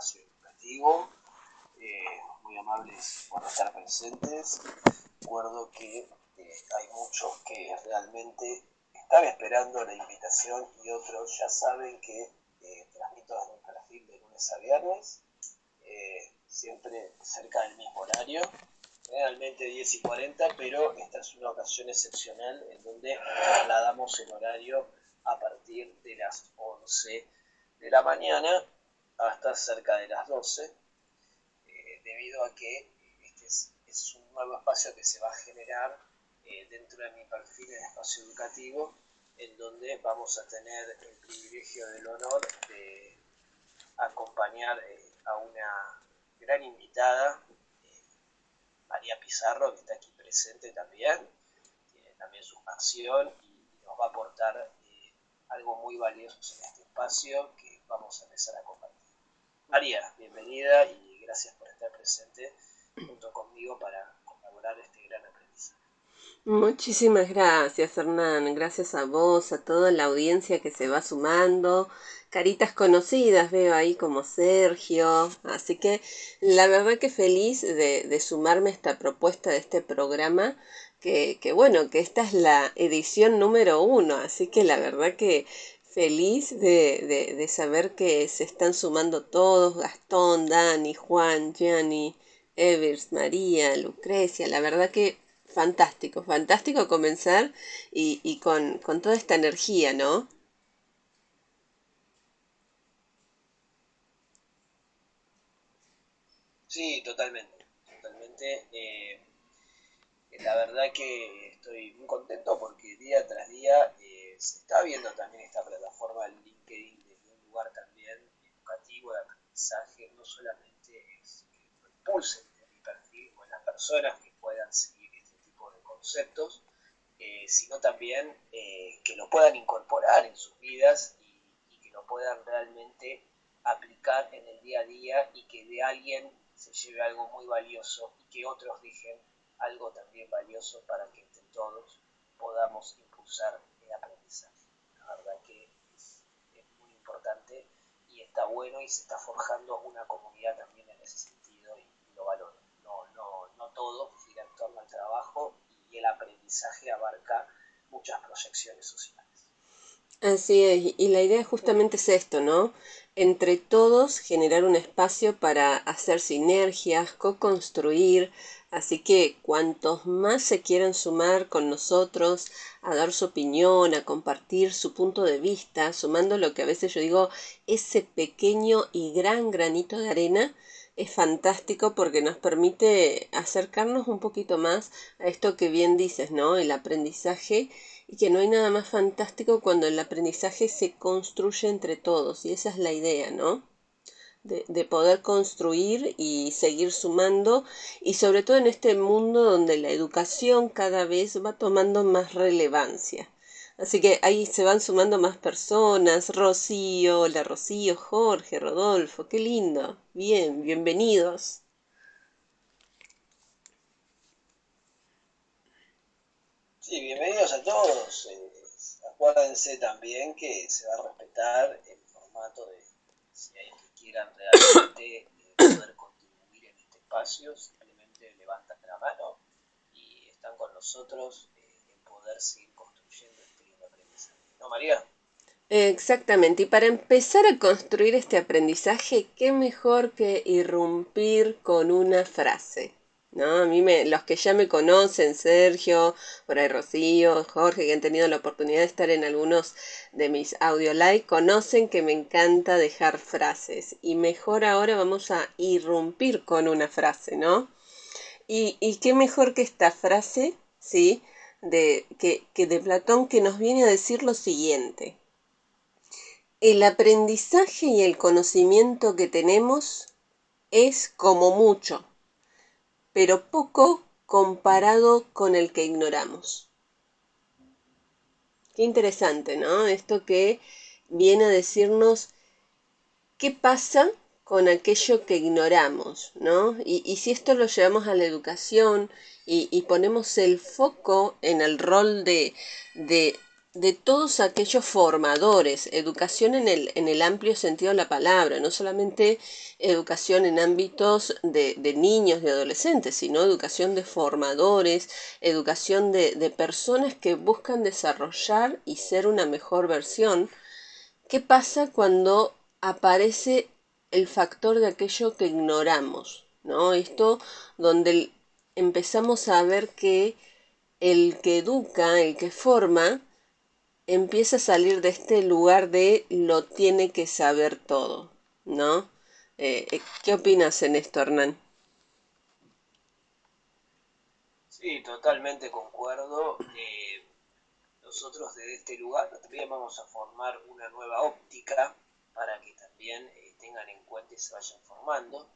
espacio educativo. Muy amables por estar presentes. Recuerdo que hay muchos que realmente están esperando la invitación y otros ya saben que transmito desde mi perfil de lunes a viernes, siempre cerca del mismo horario, generalmente 10:40, pero esta es una ocasión excepcional en donde trasladamos el horario a partir de las 11 de la mañana hasta cerca de las 12, debido a que este es un nuevo espacio que se va a generar dentro de mi perfil en espacio educativo, en donde vamos a tener el privilegio del honor de acompañar a una gran invitada, María Pizarro, que está aquí presente también, tiene también su pasión y nos va a aportar algo muy valioso en este espacio que vamos a empezar a compartir. María, bienvenida y gracias por estar presente junto conmigo para colaborar este gran aprendizaje. Muchísimas gracias, Hernán. Gracias a vos, a toda la audiencia que se va sumando. Caritas conocidas veo ahí como Sergio. Así que la verdad que feliz de sumarme a esta propuesta de este programa. Que bueno, que esta es la edición número 1. Así que la verdad que feliz de saber que se están sumando todos. Gastón, Dani, Juan, Gianni, Evers, María, Lucrecia. La verdad que fantástico, fantástico comenzar y con toda esta energía, ¿no? Sí, totalmente, totalmente. La verdad que estoy muy contento porque día tras día se está viendo también esta plataforma LinkedIn desde un lugar también educativo, de aprendizaje, no solamente es que lo impulsen de mi perfil o en las personas que puedan seguir este tipo de conceptos, sino también que lo puedan incorporar en sus vidas y que lo puedan realmente aplicar en el día a día y que de alguien se lleve algo muy valioso y que otros dejen algo también valioso para que entre todos podamos impulsar el aprendizaje. La verdad que es muy importante y está bueno y se está forjando una comunidad también en ese sentido y lo valoro. No todo gira en torno al trabajo y el aprendizaje abarca muchas proyecciones sociales. Así es, y la idea justamente es esto, ¿no? Entre todos generar un espacio para hacer sinergias, co-construir, así que cuantos más se quieran sumar con nosotros a dar su opinión, a compartir su punto de vista, sumando lo que a veces yo digo, ese pequeño y gran granito de arena, es fantástico porque nos permite acercarnos un poquito más a esto que bien dices, ¿no? El aprendizaje y que no hay nada más fantástico cuando el aprendizaje se construye entre todos, y esa es la idea, ¿no? De poder construir y seguir sumando, y sobre todo en este mundo donde la educación cada vez va tomando más relevancia. Así que ahí se van sumando más personas, Rocío, hola Rocío, Jorge, Rodolfo, qué lindo. Bien, bienvenidos. Sí, bienvenidos a todos. Acuérdense también que se va a respetar el formato de si hay que quieran realmente poder contribuir en este espacio, simplemente levantan la mano y están con nosotros en poder seguir construyendo este lindo aprendizaje. ¿No, María? Exactamente, y para empezar a construir este aprendizaje, qué mejor que irrumpir con una frase, ¿no? Los que ya me conocen, Sergio, por ahí Rocío, Jorge, que han tenido la oportunidad de estar en algunos de mis audio live, conocen que me encanta dejar frases, y mejor ahora vamos a irrumpir con una frase, ¿no? Y qué mejor que esta frase, ¿sí? Que de Platón, que nos viene a decir lo siguiente. El aprendizaje y el conocimiento que tenemos es como mucho, pero poco comparado con el que ignoramos. Qué interesante, ¿no? Esto que viene a decirnos qué pasa con aquello que ignoramos, ¿no? Y si esto lo llevamos a la educación y ponemos el foco en el rol de de todos aquellos formadores, educación en el amplio sentido de la palabra, no solamente educación en ámbitos de niños, de adolescentes, sino educación de formadores, educación de personas que buscan desarrollar y ser una mejor versión. ¿Qué pasa cuando aparece el factor de aquello que ignoramos? ¿No? Esto donde empezamos a ver que el que educa, el que forma, empieza a salir de este lugar de lo tiene que saber todo, ¿no? ¿Qué opinas en esto, Hernán? Sí, totalmente concuerdo. Nosotros desde este lugar también vamos a formar una nueva óptica para que también tengan en cuenta y se vayan formando.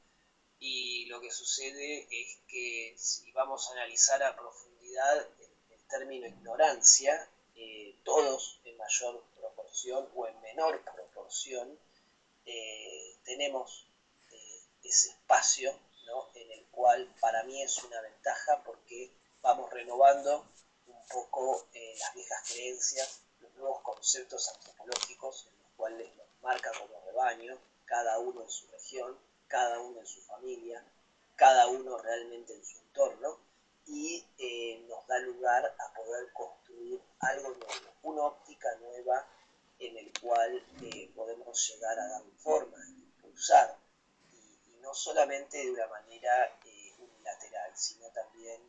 Y lo que sucede es que si vamos a analizar a profundidad el término ignorancia, todos en mayor proporción o en menor proporción tenemos ese espacio, ¿no? En el cual para mí es una ventaja porque vamos renovando un poco las viejas creencias, los nuevos conceptos antropológicos en los cuales nos marca como rebaño, cada uno en su región, cada uno en su familia, cada uno realmente en su entorno, y nos da lugar a poder construir algo nuevo, una óptica nueva en el cual podemos llegar a dar forma, impulsar, y no solamente de una manera unilateral, sino también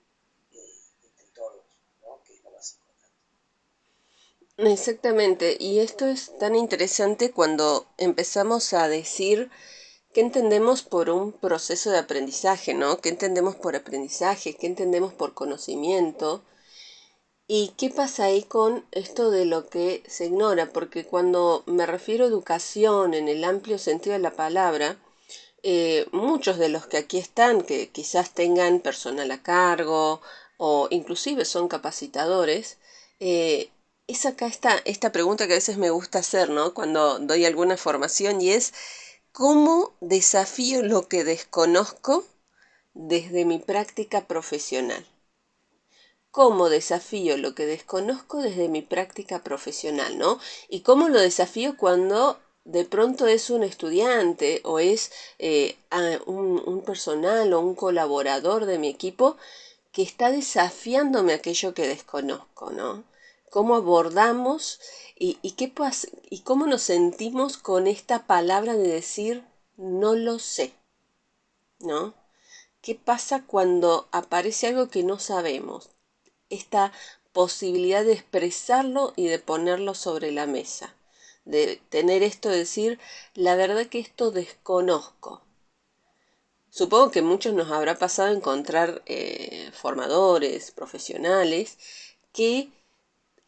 entre todos, ¿no? Que es lo más importante. Exactamente, y esto es tan interesante cuando empezamos a decir qué entendemos por un proceso de aprendizaje, ¿no? ¿Qué entendemos por aprendizaje? ¿Qué entendemos por conocimiento? ¿Y qué pasa ahí con esto de lo que se ignora? Porque cuando me refiero a educación en el amplio sentido de la palabra, muchos de los que aquí están, que quizás tengan personal a cargo o inclusive son capacitadores, eh, es acá esta pregunta que a veces me gusta hacer, ¿no? Cuando doy alguna formación y es, ¿cómo desafío lo que desconozco desde mi práctica profesional? ¿Cómo desafío lo que desconozco desde mi práctica profesional, ¿no? Y cómo lo desafío cuando de pronto es un estudiante o es un personal o un colaborador de mi equipo que está desafiándome aquello que desconozco, ¿no? ¿Cómo abordamos y qué y cómo nos sentimos con esta palabra de decir no lo sé, ¿no? ¿Qué pasa cuando aparece algo que no sabemos? Esta posibilidad de expresarlo y de ponerlo sobre la mesa, de tener esto de decir, la verdad que esto desconozco. Supongo que muchos nos habrá pasado encontrar formadores, profesionales, que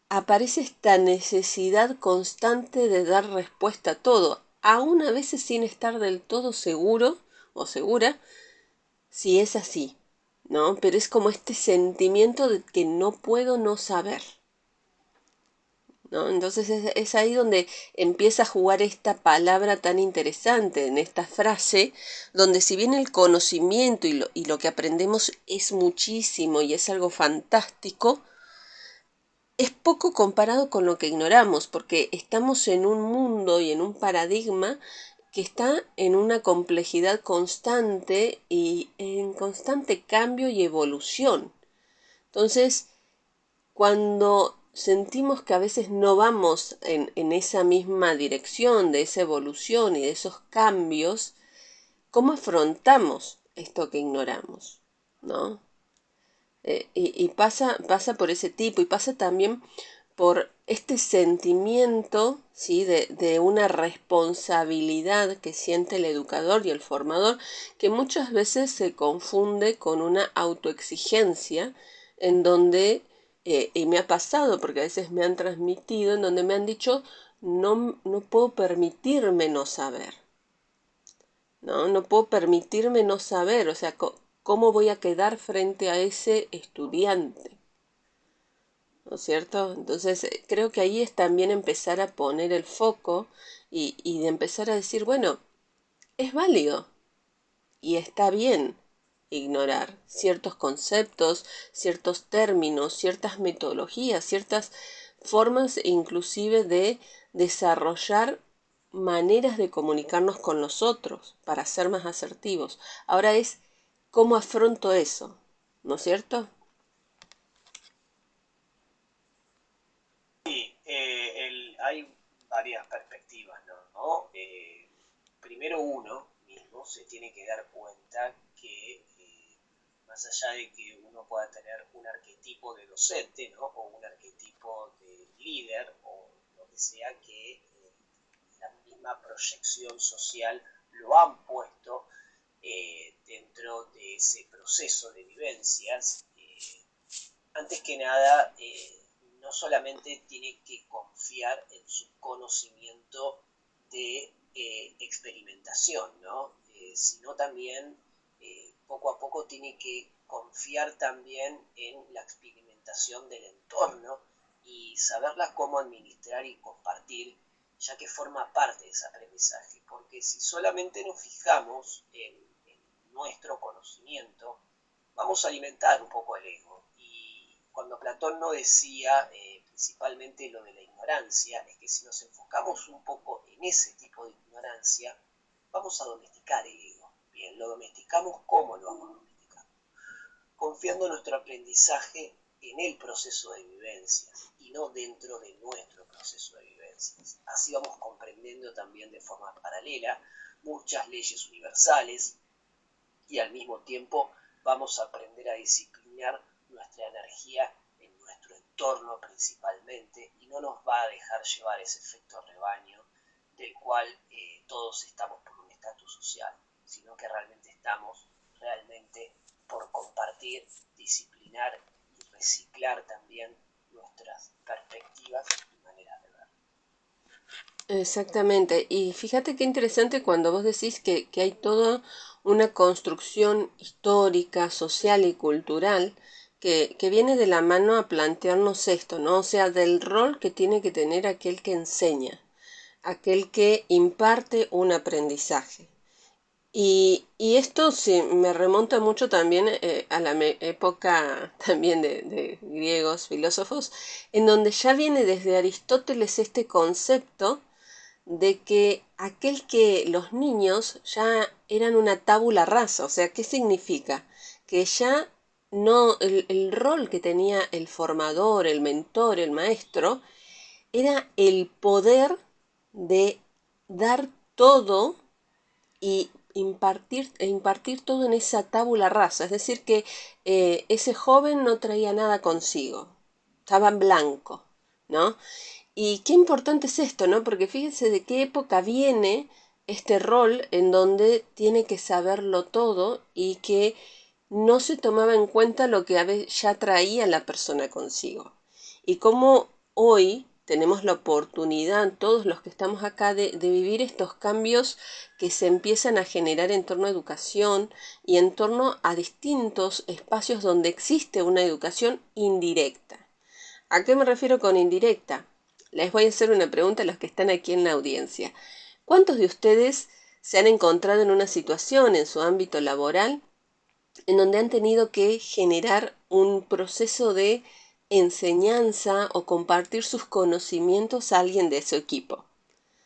aparece esta necesidad constante de dar respuesta a todo, aún a veces sin estar del todo seguro o segura si es así, ¿no? Pero es como este sentimiento de que no puedo no saber, ¿no? Entonces es ahí donde empieza a jugar esta palabra tan interesante en esta frase, donde si bien el conocimiento y lo que aprendemos es muchísimo y es algo fantástico, es poco comparado con lo que ignoramos, porque estamos en un mundo y en un paradigma que está en una complejidad constante y en constante cambio y evolución. Entonces, cuando sentimos que a veces no vamos en esa misma dirección de esa evolución y de esos cambios, ¿cómo afrontamos esto que ignoramos? ¿No? Y pasa por ese tipo y pasa también por este sentimiento, ¿sí? De una responsabilidad que siente el educador y el formador, que muchas veces se confunde con una autoexigencia en donde, y me ha pasado porque a veces me han transmitido, en donde me han dicho, no puedo permitirme no saber, ¿no? No puedo permitirme no saber, o sea, ¿cómo voy a quedar frente a ese estudiante? ¿No es cierto? Entonces creo que ahí es también empezar a poner el foco y de empezar a decir, bueno, es válido y está bien ignorar ciertos conceptos, ciertos términos, ciertas metodologías, ciertas formas inclusive de desarrollar maneras de comunicarnos con los otros para ser más asertivos. Ahora es cómo afronto eso, ¿no es cierto? Sí, hay varias perspectivas, ¿no? Primero uno mismo se tiene que dar cuenta que más allá de que uno pueda tener un arquetipo de docente, ¿no? O un arquetipo de líder o lo que sea, que la misma proyección social lo han puesto dentro de ese proceso de vivencias. Antes que nada, no solamente tiene que confiar en su conocimiento de experimentación, ¿no? Sino también poco a poco tiene que confiar también en la experimentación del entorno y saberla cómo administrar y compartir, ya que forma parte de ese aprendizaje. Porque si solamente nos fijamos en nuestro conocimiento, vamos a alimentar un poco el ego. Y cuando Platón no decía principalmente lo de la ignorancia, es que si nos enfocamos un poco en ese tipo de ignorancia, vamos a domesticar el ego. Bien, lo domesticamos, ¿cómo lo vamos a domesticar? Confiando nuestro aprendizaje en el proceso de vivencias y no dentro de nuestro proceso de vivencias. Así vamos comprendiendo también de forma paralela muchas leyes universales y al mismo tiempo vamos a aprender a disciplinar nuestra energía en nuestro entorno principalmente y no nos va a dejar llevar ese efecto rebaño del cual todos estamos por un estatus social, sino que realmente estamos por compartir, disciplinar y reciclar también nuestras perspectivas y maneras de ver. Exactamente. Y fíjate qué interesante cuando vos decís que hay toda una construcción histórica, social y cultural que viene de la mano a plantearnos esto, ¿no? O sea, del rol que tiene que tener aquel que enseña, aquel que imparte un aprendizaje. Y esto sí, me remonta mucho también a la época también de griegos, filósofos, en donde ya viene desde Aristóteles este concepto de que aquel que los niños ya eran una tabula rasa, o sea, ¿qué significa? Que ya no, el rol que tenía el formador, el mentor, el maestro, era el poder de dar todo y impartir todo en esa tabula rasa, es decir, que ese joven no traía nada consigo, estaba en blanco, ¿no? Y qué importante es esto, ¿no? Porque fíjense de qué época viene este rol en donde tiene que saberlo todo y que no se tomaba en cuenta lo que ya traía la persona consigo. Y cómo hoy tenemos la oportunidad, todos los que estamos acá, de vivir estos cambios que se empiezan a generar en torno a educación y en torno a distintos espacios donde existe una educación indirecta. ¿A qué me refiero con indirecta? Les voy a hacer una pregunta a los que están aquí en la audiencia. ¿Cuántos de ustedes se han encontrado en una situación en su ámbito laboral en donde han tenido que generar un proceso de enseñanza o compartir sus conocimientos a alguien de su equipo?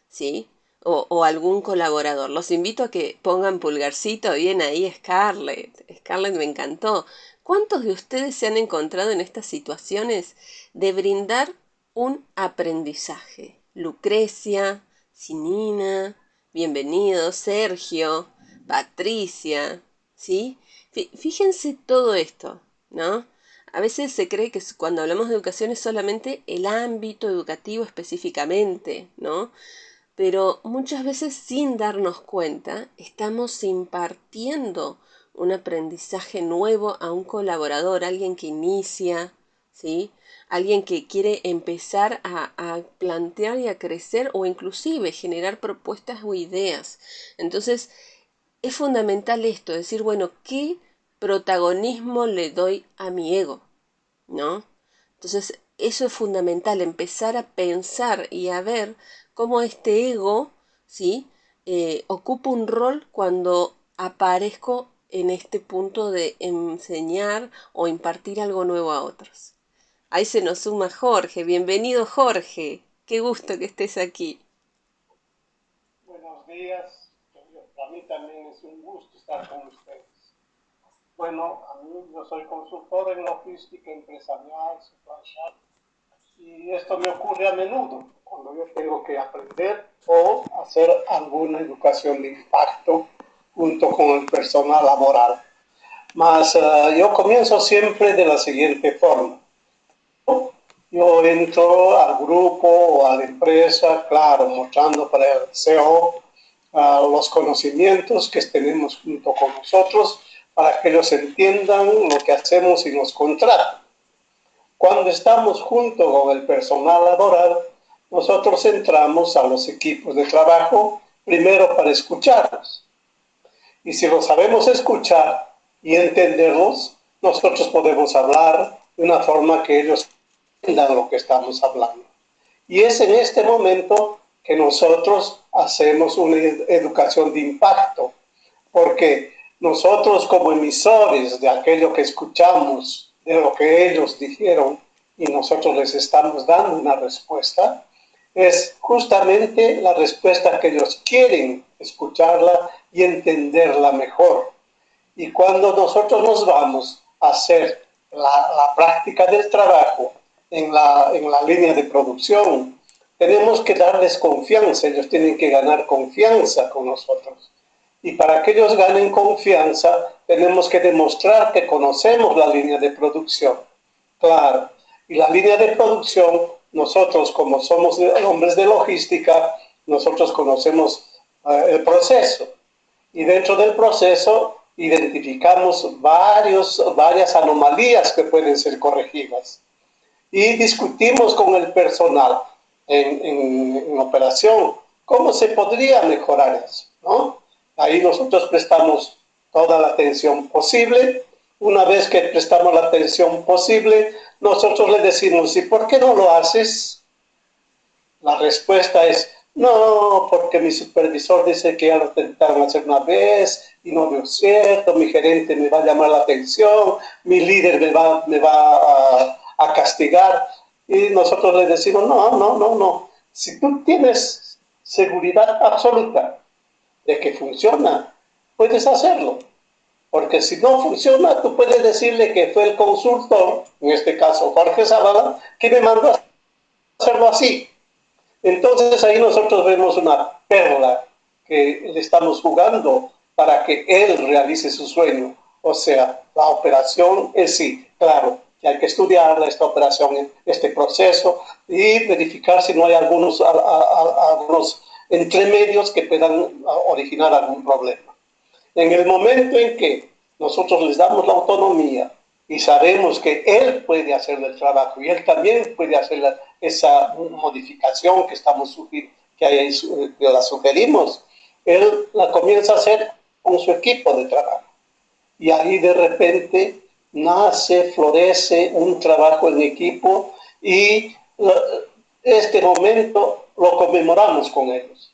¿Sí? O algún colaborador. Los invito a que pongan pulgarcito bien ahí, Scarlett. Scarlett me encantó. ¿Cuántos de ustedes se han encontrado en estas situaciones de brindar un aprendizaje? Lucrecia, Sinina, bienvenido, Sergio, Patricia, ¿sí? Fíjense todo esto, ¿no? A veces se cree que cuando hablamos de educación es solamente el ámbito educativo específicamente, ¿no? Pero muchas veces sin darnos cuenta estamos impartiendo un aprendizaje nuevo a un colaborador, alguien que inicia, ¿sí? Alguien que quiere empezar a plantear y a crecer o inclusive generar propuestas o ideas. Entonces es fundamental esto, decir, bueno, ¿qué protagonismo le doy a mi ego? ¿No? Entonces, eso es fundamental, empezar a pensar y a ver cómo este ego, ¿sí? Ocupa un rol cuando aparezco en este punto de enseñar o impartir algo nuevo a otros. Ahí se nos suma Jorge. Bienvenido, Jorge. Qué gusto que estés aquí. Buenos días, para mí también es un gusto estar con ustedes. Bueno, a mí yo soy consultor en logística empresarial, supply chain, y esto me ocurre a menudo cuando yo tengo que aprender o hacer alguna educación de impacto junto con el personal laboral. Mas yo comienzo siempre de la siguiente forma. Yo entro al grupo o a la empresa, claro, mostrando para el CEO los conocimientos que tenemos junto con nosotros para que ellos entiendan lo que hacemos y nos contratan. Cuando estamos junto con el personal laboral, nosotros entramos a los equipos de trabajo primero para escucharlos. Y si lo sabemos escuchar y entenderlos, nosotros podemos hablar de una forma que ellos entiendan lo que estamos hablando. Y es en este momento que nosotros hacemos una educación de impacto, porque nosotros como emisores de aquello que escuchamos, de lo que ellos dijeron, y nosotros les estamos dando una respuesta, es justamente la respuesta que ellos quieren escucharla y entenderla mejor. Y cuando nosotros nos vamos a hacer la práctica del trabajo en la línea de producción, tenemos que darles confianza, ellos tienen que ganar confianza con nosotros. Y para que ellos ganen confianza, tenemos que demostrar que conocemos la línea de producción. Claro, y la línea de producción, nosotros como somos hombres de logística, nosotros conocemos el proceso. Y dentro del proceso identificamos varias anomalías que pueden ser corregidas. Y discutimos con el personal en operación cómo se podría mejorar eso, ¿no? Ahí nosotros prestamos toda la atención posible. Una vez que prestamos la atención posible, nosotros le decimos, ¿y por qué no lo haces? La respuesta es, no, porque mi supervisor dice que ya lo intentaron hacer una vez y no veo cierto, mi gerente me va a llamar la atención, mi líder me va a castigar. Y nosotros le decimos, no. Si tú tienes seguridad absoluta de que funciona, puedes hacerlo. Porque si no funciona, tú puedes decirle que fue el consultor, en este caso Jorge Zavala, que me mandó a hacerlo así. Entonces ahí nosotros vemos una perla que le estamos jugando para que él realice su sueño. O sea, la operación en sí, claro, que hay que estudiar esta operación, este proceso y verificar si no hay algunos entremedios que puedan originar algún problema. En el momento en que nosotros les damos la autonomía y sabemos que él puede hacer el trabajo y él también puede hacer esa modificación que que la sugerimos, él la comienza a hacer con su equipo de trabajo. Y ahí de repente nace, florece un trabajo en equipo y este momento lo conmemoramos con ellos.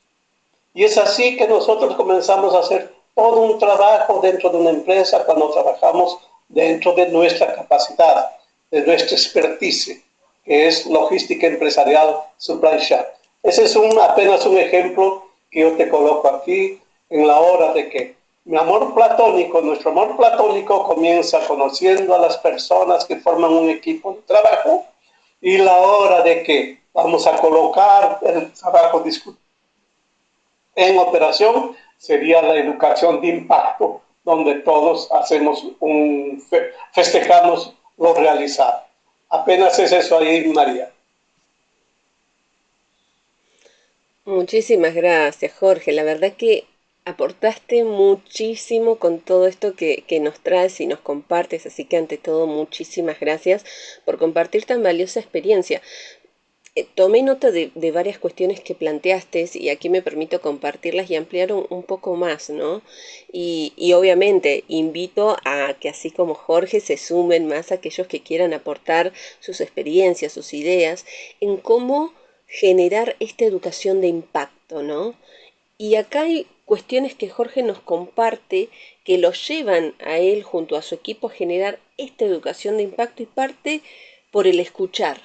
Y es así que nosotros comenzamos a hacer todo un trabajo dentro de una empresa cuando trabajamos dentro de nuestra capacidad, de nuestra expertise, que es logística empresarial supply chain. Ese es apenas un ejemplo que yo te coloco aquí en la hora de que nuestro amor platónico comienza conociendo a las personas que forman un equipo de trabajo y la hora de que vamos a colocar el trabajo discutido en operación sería la educación de impacto, donde todos festejamos lo realizado. Apenas es eso ahí, María. Muchísimas gracias, Jorge. La verdad que aportaste muchísimo con todo esto que nos traes y nos compartes, así que ante todo muchísimas gracias por compartir tan valiosa experiencia. Tomé nota de varias cuestiones que planteaste y aquí me permito compartirlas y ampliar un poco más, ¿no? Y obviamente invito a que así como Jorge se sumen más aquellos que quieran aportar sus experiencias, sus ideas en cómo generar esta educación de impacto, ¿no? Y acá hay cuestiones que Jorge nos comparte que lo llevan a él junto a su equipo a generar esta educación de impacto y parte por el escuchar.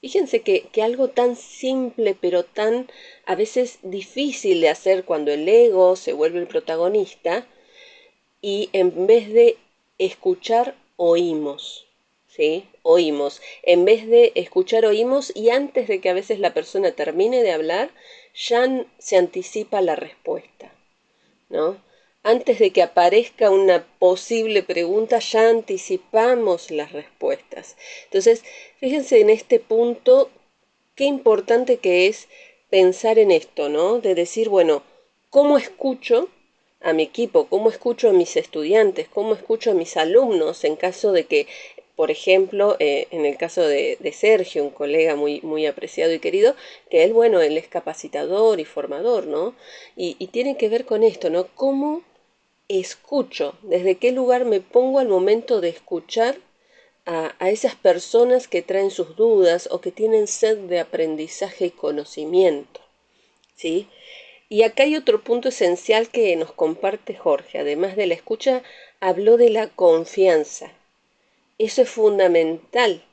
Fíjense que algo tan simple pero tan a veces difícil de hacer cuando el ego se vuelve el protagonista y en vez de escuchar oímos, ¿sí? Oímos. En vez de escuchar oímos y antes de que a veces la persona termine de hablar, ya se anticipa la respuesta, ¿no? Antes de que aparezca una posible pregunta, ya anticipamos las respuestas. Entonces, fíjense en este punto, qué importante que es pensar en esto, ¿no? De decir, bueno, ¿cómo escucho a mi equipo? ¿Cómo escucho a mis estudiantes? ¿Cómo escucho a mis alumnos en caso de que, por ejemplo, en el caso de Sergio, un colega muy apreciado y querido, que él, bueno, él es capacitador y formador, ¿no? Y tiene que ver con esto, ¿no? ¿Cómo escucho? ¿Desde qué lugar me pongo al momento de escuchar a esas personas que traen sus dudas o que tienen sed de aprendizaje y conocimiento? ¿Sí? Y acá hay otro punto esencial que nos comparte Jorge. Además de la escucha, habló de la confianza. Eso es fundamental.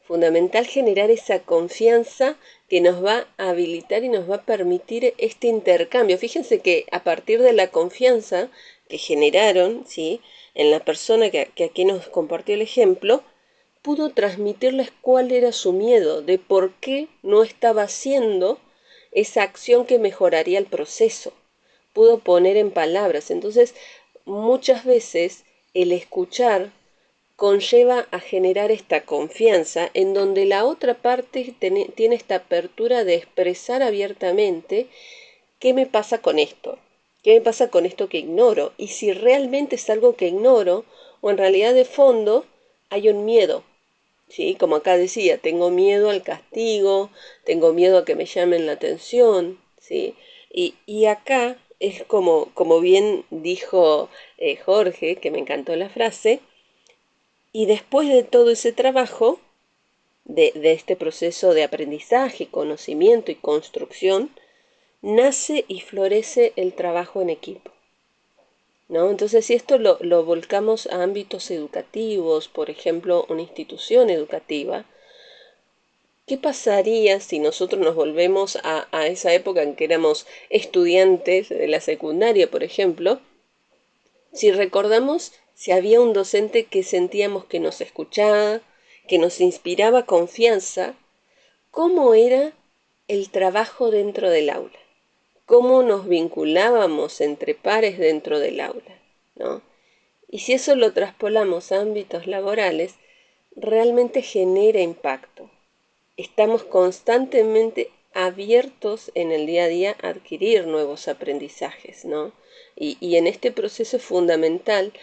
Fundamental generar esa confianza que nos va a habilitar y nos va a permitir este intercambio. Fíjense que a partir de la confianza que generaron, ¿sí?, en la persona que aquí nos compartió el ejemplo, pudo transmitirles cuál era su miedo, de por qué no estaba haciendo esa acción que mejoraría el proceso. Pudo poner en palabras. Entonces, muchas veces el escuchar conlleva a generar esta confianza en donde la otra parte tiene esta apertura de expresar abiertamente qué me pasa con esto, qué me pasa con esto que ignoro, y si realmente es algo que ignoro o en realidad de fondo hay un miedo. ¿Sí? Como acá decía, tengo miedo al castigo, tengo miedo a que me llamen la atención, ¿sí? Y acá es como bien dijo Jorge, que me encantó la frase, y después de todo ese trabajo, de este proceso de aprendizaje, conocimiento y construcción, nace y florece el trabajo en equipo, ¿no? Entonces, si esto lo volcamos a ámbitos educativos, por ejemplo, una institución educativa, ¿qué pasaría si nosotros nos volvemos a esa época en que éramos estudiantes de la secundaria, por ejemplo? Si recordamos si había un docente que sentíamos que nos escuchaba, que nos inspiraba confianza, ¿cómo era el trabajo dentro del aula? ¿Cómo nos vinculábamos entre pares dentro del aula? ¿No? Y si eso lo traspolamos a ámbitos laborales, realmente genera impacto. Estamos constantemente abiertos en el día a día a adquirir nuevos aprendizajes, ¿no? Y en este proceso es fundamental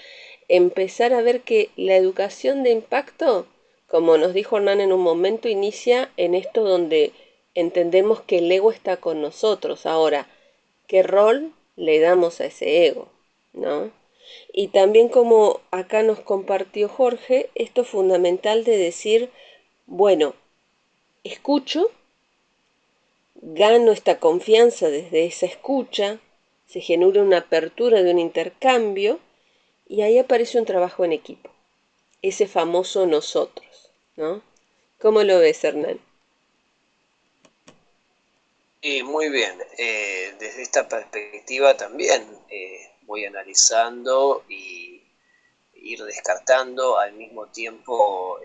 empezar a ver que la educación de impacto, como nos dijo Hernán en un momento, inicia en esto donde entendemos que el ego está con nosotros. Ahora, ¿qué rol le damos a ese ego? ¿No? Y también como acá nos compartió Jorge, esto es fundamental de decir, bueno, escucho, gano esta confianza desde esa escucha, se genera una apertura de un intercambio y ahí aparece un trabajo en equipo, ese famoso nosotros, ¿no? ¿Cómo lo ves, Hernán? Y muy bien, desde esta perspectiva también voy analizando y ir descartando al mismo tiempo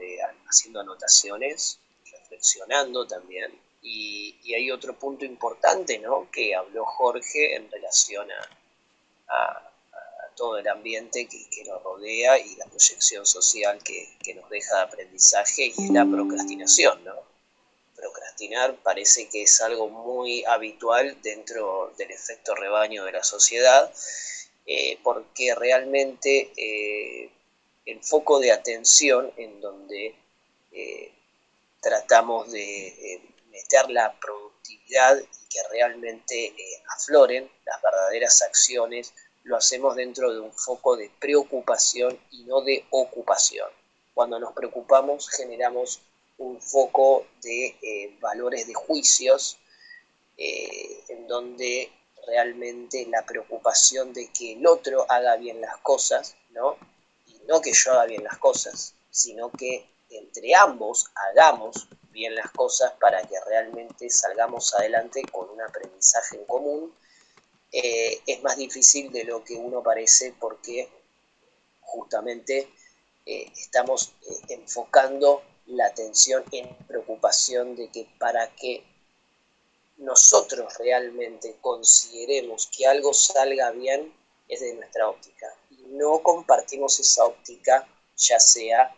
haciendo anotaciones, reflexionando también. Y hay otro punto importante, ¿no?, que habló Jorge en relación a todo el ambiente que nos rodea y la proyección social que nos deja de aprendizaje, y es la procrastinación, ¿no? Procrastinar parece que es algo muy habitual dentro del efecto rebaño de la sociedad, porque realmente el foco de atención en donde eh, tratamos de meter la productividad y que realmente afloren las verdaderas acciones, lo hacemos dentro de un foco de preocupación y no de ocupación. Cuando nos preocupamos generamos un foco de valores de juicios, en donde realmente la preocupación de que el otro haga bien las cosas, ¿no? Y no que yo haga bien las cosas, sino que entre ambos hagamos bien las cosas para que realmente salgamos adelante con un aprendizaje en común, es más difícil de lo que uno parece, porque justamente estamos enfocando la atención en preocupación de que para que nosotros realmente consideremos que algo salga bien es de nuestra óptica, y no compartimos esa óptica, ya sea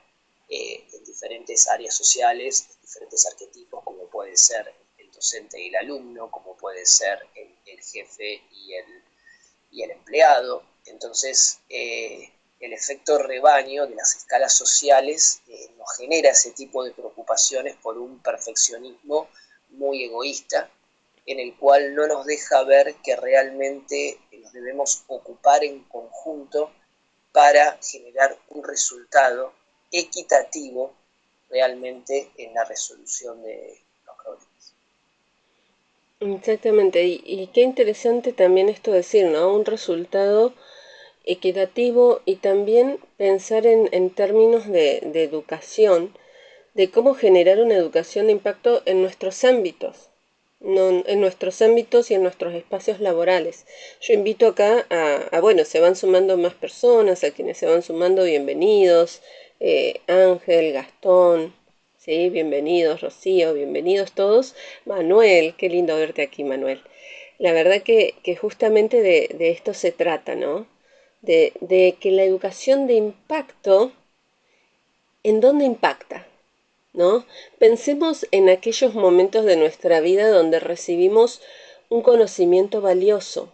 en diferentes áreas sociales, en diferentes arquetipos, como puede ser el docente y el alumno, como puede ser el jefe y el empleado. Entonces, el efecto rebaño de las escalas sociales nos genera ese tipo de preocupaciones por un perfeccionismo muy egoísta, en el cual no nos deja ver que realmente nos debemos ocupar en conjunto para generar un resultado equitativo realmente en la resolución de los problemas. Exactamente, y qué interesante también esto decir, ¿no? Un resultado equitativo, y también pensar en términos de educación, de cómo generar una educación de impacto en nuestros ámbitos, no, en nuestros ámbitos y en nuestros espacios laborales. Yo invito acá bueno, se van sumando más personas, a quienes se van sumando, bienvenidos, Ángel, Gastón, sí, bienvenidos, Rocío, bienvenidos todos. Manuel, qué lindo verte aquí, Manuel. La verdad que justamente de esto se trata, ¿no? De que la educación de impacto, ¿en dónde impacta? ¿No? Pensemos en aquellos momentos de nuestra vida donde recibimos un conocimiento valioso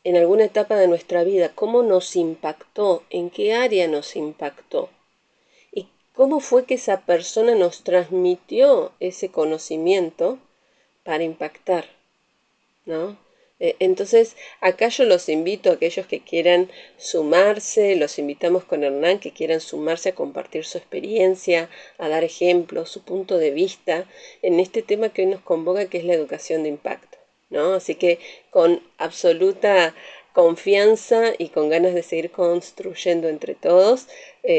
en alguna etapa de nuestra vida, cómo nos impactó, en qué área nos impactó y cómo fue que esa persona nos transmitió ese conocimiento para impactar, ¿no? Entonces, acá yo los invito a aquellos que quieran sumarse, los invitamos con Hernán, que quieran sumarse a compartir su experiencia, a dar ejemplos, su punto de vista en este tema que hoy nos convoca, que es la educación de impacto, ¿no? Así que con absoluta confianza y con ganas de seguir construyendo entre todos,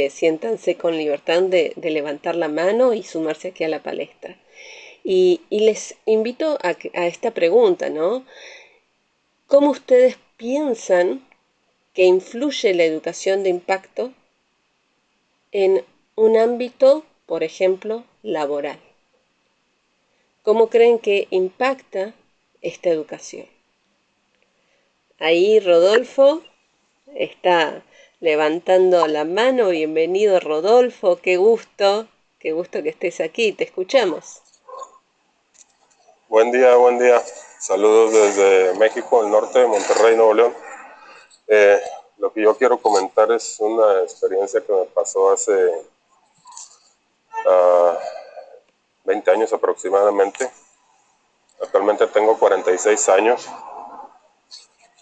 siéntanse con libertad de levantar la mano y sumarse aquí a la palestra. Y les invito a esta pregunta, ¿no? ¿Cómo ustedes piensan que influye la educación de impacto en un ámbito, por ejemplo, laboral? ¿Cómo creen que impacta esta educación? Ahí Rodolfo está levantando la mano. Bienvenido, Rodolfo, qué gusto que estés aquí, te escuchamos. Buen día, buen día. Saludos desde México, el norte de Monterrey, Nuevo León. Lo que yo quiero comentar es una experiencia que me pasó hace 20 años aproximadamente. Actualmente tengo 46 años.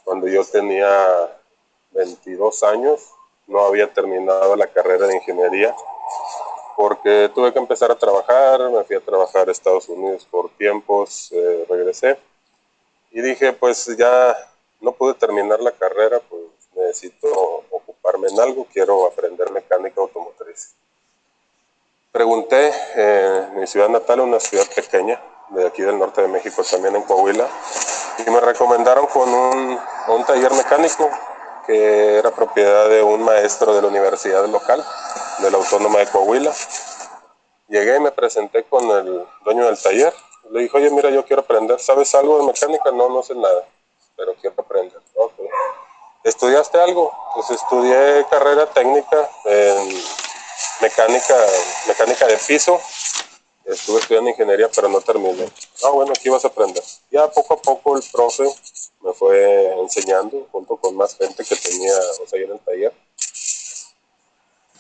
Cuando yo tenía 22 años, no había terminado la carrera de ingeniería porque tuve que empezar a trabajar. Me fui a trabajar a Estados Unidos por tiempos, regresé y dije, pues ya no pude terminar la carrera, pues necesito ocuparme en algo, quiero aprender mecánica automotriz. Pregunté en mi ciudad natal, una ciudad pequeña, de aquí del norte de México, también en Coahuila, y me recomendaron con un taller mecánico que era propiedad de un maestro de la universidad local, de la Autónoma de Coahuila. Llegué y me presenté con el dueño del taller. Le dije, oye, mira, yo quiero aprender. ¿Sabes algo de mecánica? No, no sé nada, pero quiero aprender. Okay. ¿Estudiaste algo? Pues estudié carrera técnica en mecánica de piso. Estuve estudiando ingeniería, pero no terminé. Bueno, aquí vas a aprender. Ya poco a poco el profe me fue enseñando, junto con más gente que tenía, o sea, en el taller.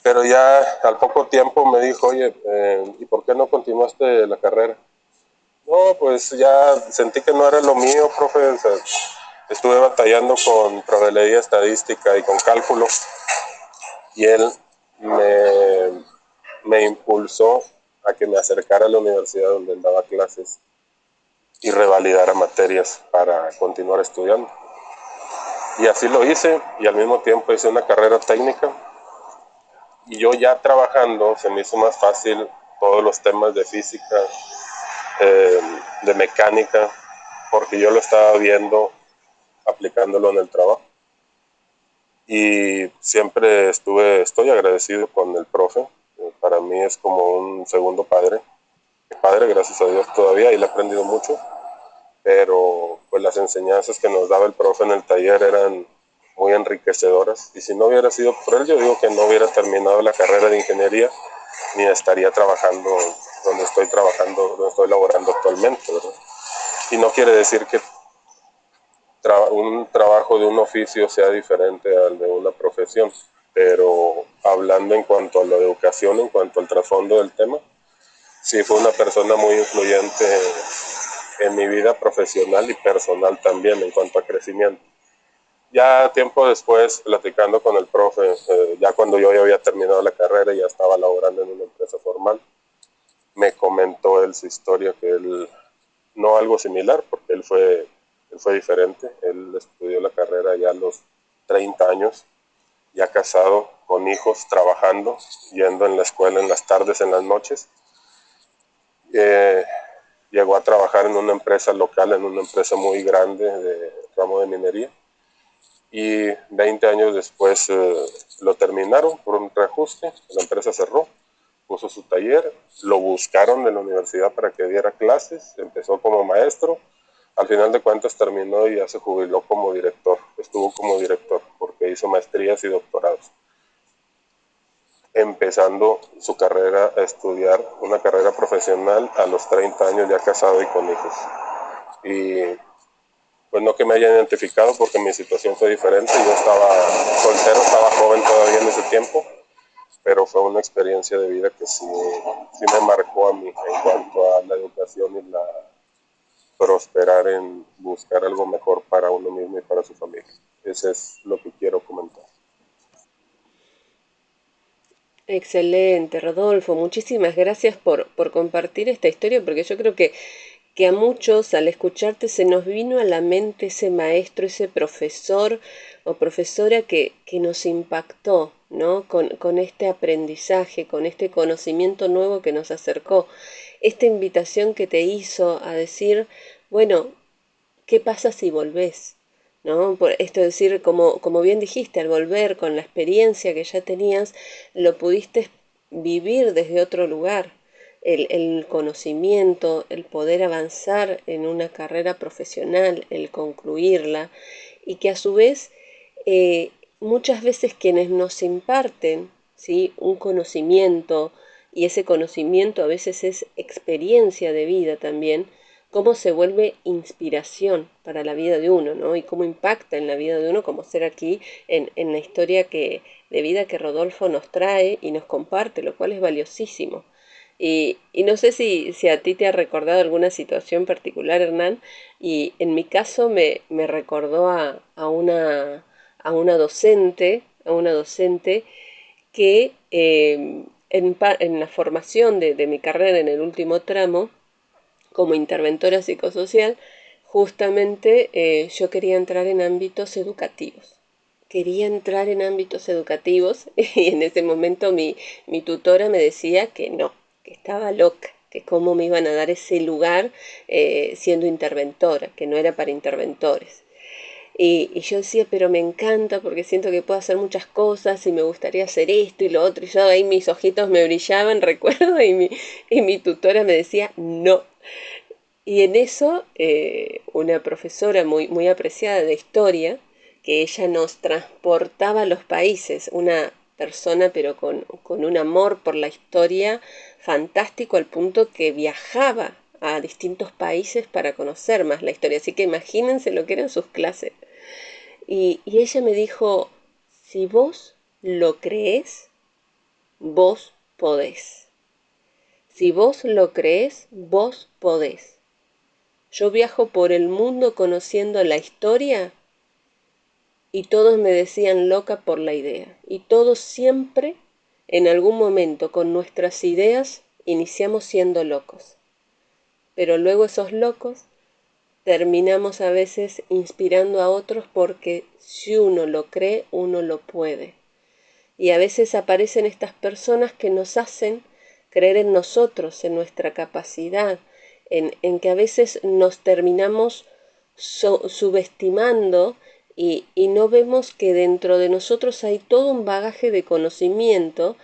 Pero ya al poco tiempo me dijo, oye, ¿y por qué no continuaste la carrera? No, pues ya sentí que no era lo mío, profe. O sea, estuve batallando con probabilidad estadística y con cálculo. Y él me impulsó a que me acercara a la universidad donde él daba clases y revalidara materias para continuar estudiando. Y así lo hice, y al mismo tiempo hice una carrera técnica Y yo ya trabajando se me hizo más fácil todos los temas de física, eh, de mecánica, porque yo lo estaba viendo, aplicándolo en el trabajo. Y siempre estoy agradecido con el profe. Para mí es como un segundo padre. Padre, gracias a Dios todavía, y le he aprendido mucho. Pero pues las enseñanzas que nos daba el profe en el taller eran muy enriquecedoras. Y si no hubiera sido por él, yo digo que no hubiera terminado la carrera de ingeniería, ni estaría trabajando donde estoy laborando actualmente, ¿verdad? Y no quiere decir que un trabajo de un oficio sea diferente al de una profesión, pero hablando en cuanto a la educación, en cuanto al trasfondo del tema, sí fue una persona muy influyente en mi vida profesional y personal también en cuanto a crecimiento. Ya tiempo después, platicando con el profe, ya cuando yo ya había terminado la carrera y ya estaba laborando en una empresa formal, me comentó él su historia, que él, no algo similar, porque él fue diferente. Él estudió la carrera ya a los 30 años, ya casado, con hijos, trabajando, yendo en la escuela en las tardes, en las noches. Eh, Llegó a trabajar en una empresa local, en una empresa muy grande de ramo de minería. Y 20 años después lo terminaron por un reajuste, la empresa cerró, puso su taller, lo buscaron de la universidad para que diera clases, empezó como maestro, al final de cuentas terminó y ya se jubiló como director, estuvo como director porque hizo maestrías y doctorados, empezando su carrera a estudiar una carrera profesional a los 30 años ya casado y con hijos. Y pues no que me haya identificado porque mi situación fue diferente, yo estaba soltero, estaba joven todavía en ese tiempo, pero fue una experiencia de vida que sí me marcó a mí en cuanto a la educación y la prosperar en buscar algo mejor para uno mismo y para su familia. Ese es lo que quiero comentar. Excelente, Rodolfo. Muchísimas gracias por compartir esta historia, porque yo creo que a muchos al escucharte se nos vino a la mente ese maestro, ese profesor o profesora que nos impactó, ¿no? Con este aprendizaje, con este conocimiento nuevo que nos acercó, esta invitación que te hizo a decir, bueno, ¿qué pasa si volvés? ¿No? Por esto es decir, como bien dijiste, al volver con la experiencia que ya tenías, lo pudiste vivir desde otro lugar. El conocimiento, el poder avanzar en una carrera profesional, el concluirla, y que a su vez eh, muchas veces quienes nos imparten, ¿sí?, un conocimiento, y ese conocimiento a veces es experiencia de vida también, cómo se vuelve inspiración para la vida de uno, ¿no? Y cómo impacta en la vida de uno, como ser aquí en la historia de vida que Rodolfo nos trae y nos comparte, lo cual es valiosísimo. Y no sé si a ti te ha recordado alguna situación particular, Hernán, y en mi caso me recordó a una docente que en la formación de mi carrera en el último tramo, como interventora psicosocial, justamente yo quería entrar en ámbitos educativos. Quería entrar en ámbitos educativos y en ese momento mi tutora me decía que no, que estaba loca, que cómo me iban a dar ese lugar siendo interventora, que no era para interventores. Y yo decía, pero me encanta porque siento que puedo hacer muchas cosas y me gustaría hacer esto y lo otro. Y yo ahí mis ojitos me brillaban, recuerdo, y mi tutora me decía, no. Y en eso, una profesora muy apreciada de historia, que ella nos transportaba a los países, una persona pero con un amor por la historia fantástico al punto que viajaba a distintos países para conocer más la historia. Así que imagínense lo que eran sus clases. Y ella me dijo, si vos lo creés, vos podés. Si vos lo creés, vos podés. Yo viajo por el mundo conociendo la historia y todos me decían loca por la idea. Y todos siempre, en algún momento, con nuestras ideas, iniciamos siendo locos. Pero luego esos locos terminamos a veces inspirando a otros porque si uno lo cree, uno lo puede. y a veces aparecen estas personas que nos hacen creer en nosotros, en nuestra capacidad, en que a veces nos terminamos subestimando y no vemos que dentro de nosotros hay todo un bagaje de conocimiento,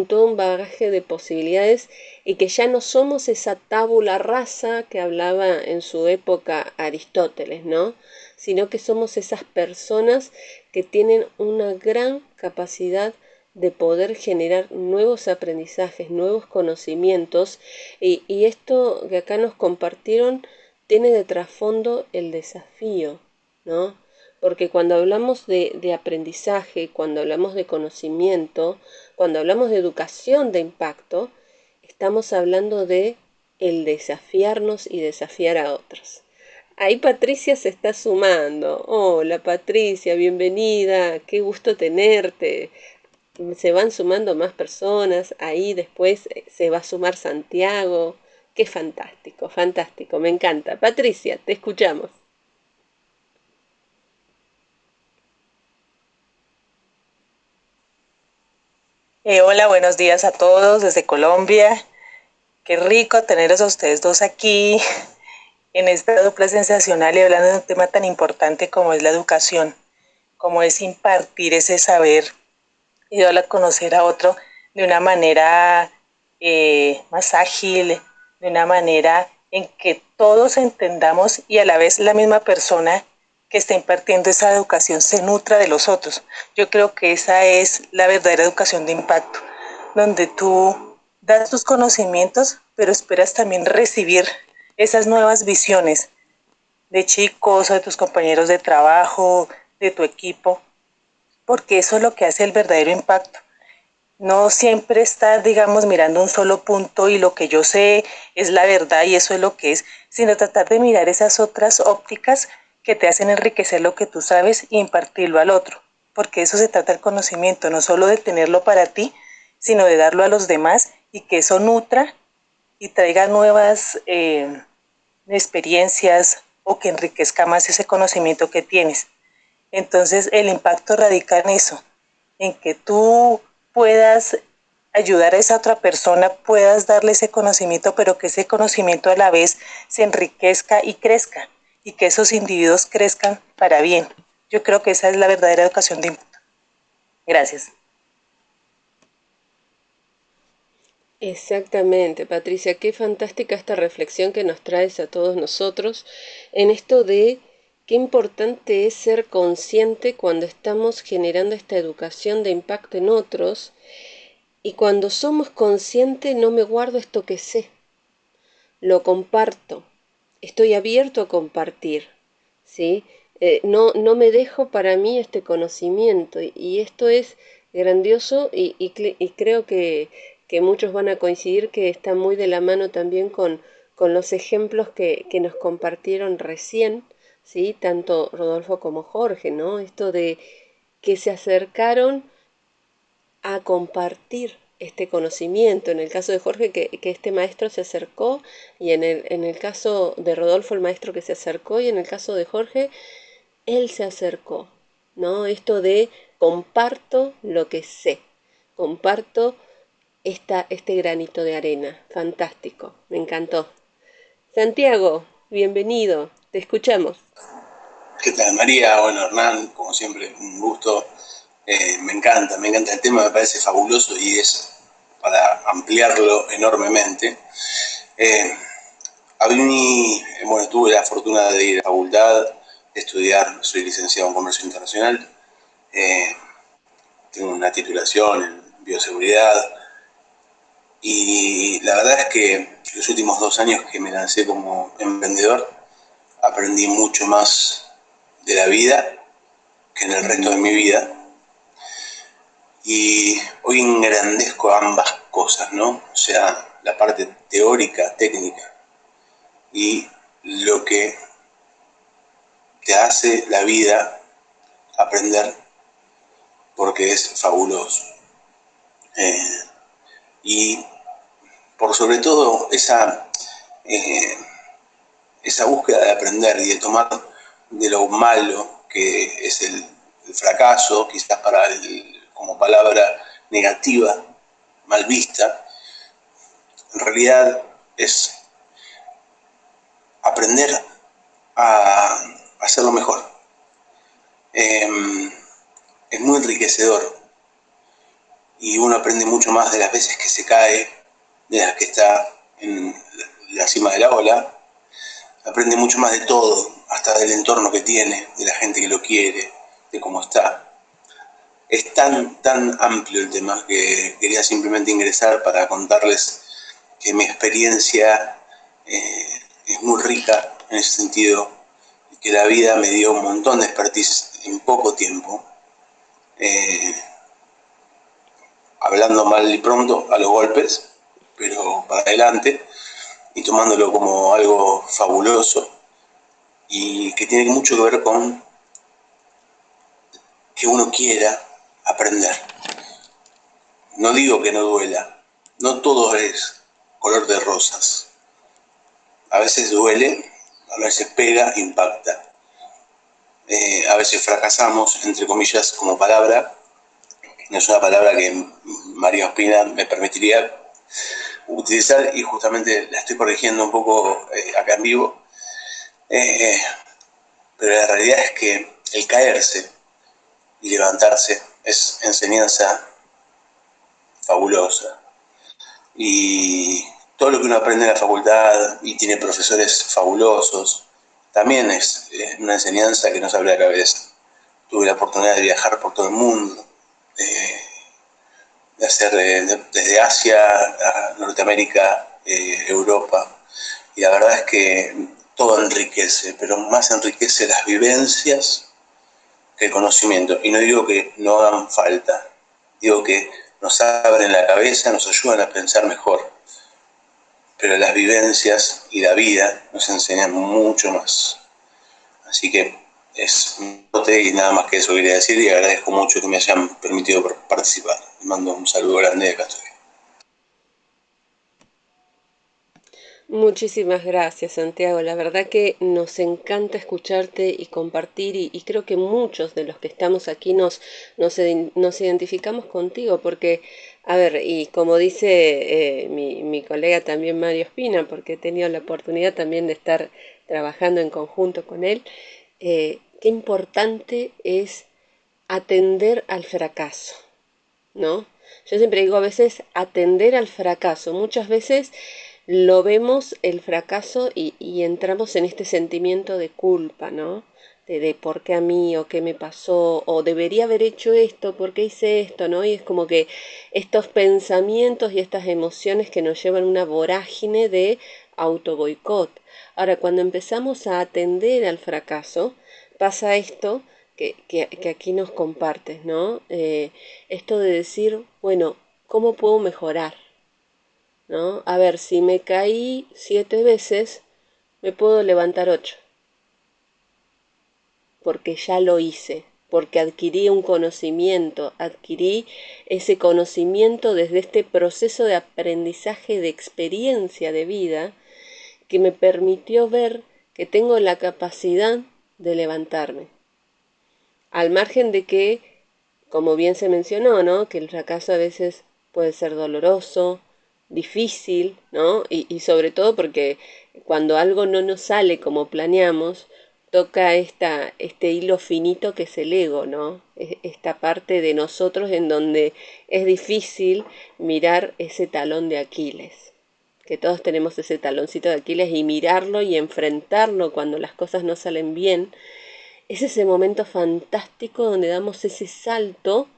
todo un bagaje de posibilidades y que ya no somos esa tabula rasa que hablaba en su época Aristóteles, ¿no? Sino que somos esas personas que tienen una gran capacidad de poder generar nuevos aprendizajes, nuevos conocimientos y esto que acá nos compartieron tiene de trasfondo el desafío, ¿no? Porque cuando hablamos de aprendizaje, cuando hablamos de conocimiento, cuando hablamos de educación de impacto, estamos hablando de el desafiarnos y desafiar a otros. Ahí Patricia se está sumando. Hola Patricia, bienvenida, qué gusto tenerte. Se van sumando más personas, ahí después se va a sumar Santiago. Qué fantástico, fantástico, me encanta. Patricia, te escuchamos. Hola, buenos días a todos desde Colombia. Qué rico tenerlos a ustedes dos aquí en esta dupla sensacional y hablando de un tema tan importante como es la educación, como es impartir ese saber y darle a conocer a otro de una manera más ágil, de una manera en que todos entendamos y a la vez la misma persona que está impartiendo esa educación se nutra de los otros. Yo creo que esa es la verdadera educación de impacto, donde tú das tus conocimientos, pero esperas también recibir esas nuevas visiones de chicos o de tus compañeros de trabajo, de tu equipo, porque eso es lo que hace el verdadero impacto. No siempre estar, digamos, mirando un solo punto y lo que yo sé es la verdad y eso es lo que es, sino tratar de mirar esas otras ópticas que te hacen enriquecer lo que tú sabes y impartirlo al otro. Porque eso se trata el conocimiento, no solo de tenerlo para ti, sino de darlo a los demás y que eso nutra y traiga nuevas experiencias o que enriquezca más ese conocimiento que tienes. Entonces el impacto radica en eso, en que tú puedas ayudar a esa otra persona, puedas darle ese conocimiento, pero que ese conocimiento a la vez se enriquezca y crezca, y que esos individuos crezcan para bien. Yo creo que esa es la verdadera educación de impacto. Gracias. Exactamente, Patricia, qué fantástica esta reflexión que nos traes a todos nosotros en esto de qué importante es ser consciente cuando estamos generando esta educación de impacto en otros y cuando somos conscientes no me guardo esto que sé, lo comparto, estoy abierto a compartir, ¿sí? No me dejo para mí este conocimiento y esto es grandioso y creo que muchos van a coincidir que está muy de la mano también con los ejemplos que nos compartieron recién, ¿sí? Tanto Rodolfo como Jorge, ¿no? Esto de que se acercaron a compartir este conocimiento. En el caso de Jorge, que este maestro se acercó, y en el caso de Rodolfo, el maestro que se acercó, y en el caso de Jorge, él se acercó, ¿no? Esto de comparto lo que sé, comparto este granito de arena. Fantástico, me encantó. Santiago, bienvenido, te escuchamos. ¿Qué tal, María? Bueno, Hernán, como siempre, un gusto. Me encanta el tema, me parece fabuloso y es para ampliarlo enormemente. Bueno, tuve la fortuna de ir a la facultad, de estudiar, soy licenciado en Comercio Internacional, tengo una titulación en bioseguridad y la verdad es que los últimos 2 años que me lancé como emprendedor aprendí mucho más de la vida que en el resto de mi vida. Y hoy engrandezco ambas cosas, ¿no? O sea, la parte teórica, técnica, y lo que te hace la vida aprender, porque es fabuloso. Y por sobre todo esa búsqueda de aprender y de tomar de lo malo que es el fracaso, quizás para el como palabra negativa, mal vista, en realidad es aprender a hacerlo mejor. Es muy enriquecedor y uno aprende mucho más de las veces que se cae, de las que está en la cima de la ola. Aprende mucho más de todo, hasta del entorno que tiene, de la gente que lo quiere, de cómo está. Es tan amplio el tema que quería simplemente ingresar para contarles que mi experiencia es muy rica en ese sentido, que la vida me dio un montón de expertise en poco tiempo, hablando mal y pronto, a los golpes, pero para adelante, y tomándolo como algo fabuloso, y que tiene mucho que ver con que uno quiera aprender. No digo que no duela, no todo es color de rosas. A veces duele, a veces pega, impacta. A veces fracasamos, entre comillas, como palabra. No es una palabra que María Ospina me permitiría utilizar y justamente la estoy corrigiendo un poco acá en vivo. Pero la realidad es que el caerse y levantarse es enseñanza fabulosa. Y todo lo que uno aprende en la facultad y tiene profesores fabulosos, también es una enseñanza que no se abre la cabeza. Tuve la oportunidad de viajar por todo el mundo, de hacer desde Asia a Norteamérica, Europa, y la verdad es que todo enriquece, pero más enriquece las vivencias que el conocimiento. Y no digo que no hagan falta, digo que nos abren la cabeza, nos ayudan a pensar mejor, pero las vivencias y la vida nos enseñan mucho más. Así que es un bote y nada más que eso quería decir, y agradezco mucho que me hayan permitido participar. Les mando un saludo grande de acá estoy. Muchísimas gracias, Santiago. La verdad que nos encanta escucharte y compartir y creo que muchos de los que estamos aquí nos identificamos contigo porque, a ver, y como dice mi colega también Mario Espina, porque he tenido la oportunidad también de estar trabajando en conjunto con él, qué importante es atender al fracaso, ¿no? Yo siempre digo a veces atender al fracaso. Muchas veces lo vemos el fracaso y entramos en este sentimiento de culpa, ¿no? De por qué a mí o qué me pasó o debería haber hecho esto, por qué hice esto, ¿no? Y es como que estos pensamientos y estas emociones que nos llevan a una vorágine de autoboicot. Ahora, cuando empezamos a atender al fracaso, pasa esto que aquí nos compartes, ¿no? Esto de decir, bueno, ¿cómo puedo mejorar? ¿No? A ver, si me caí 7 veces, me puedo levantar 8, porque ya lo hice, porque adquirí un conocimiento, adquirí ese conocimiento desde este proceso de aprendizaje de experiencia de vida que me permitió ver que tengo la capacidad de levantarme. Al margen de que, como bien se mencionó, ¿no? Que el fracaso a veces puede ser doloroso, difícil, ¿no? Y sobre todo porque cuando algo no nos sale como planeamos, toca este hilo finito que es el ego, ¿no? Esta parte de nosotros en donde es difícil mirar ese talón de Aquiles, que todos tenemos ese taloncito de Aquiles y mirarlo y enfrentarlo cuando las cosas no salen bien. Es ese momento fantástico donde damos ese salto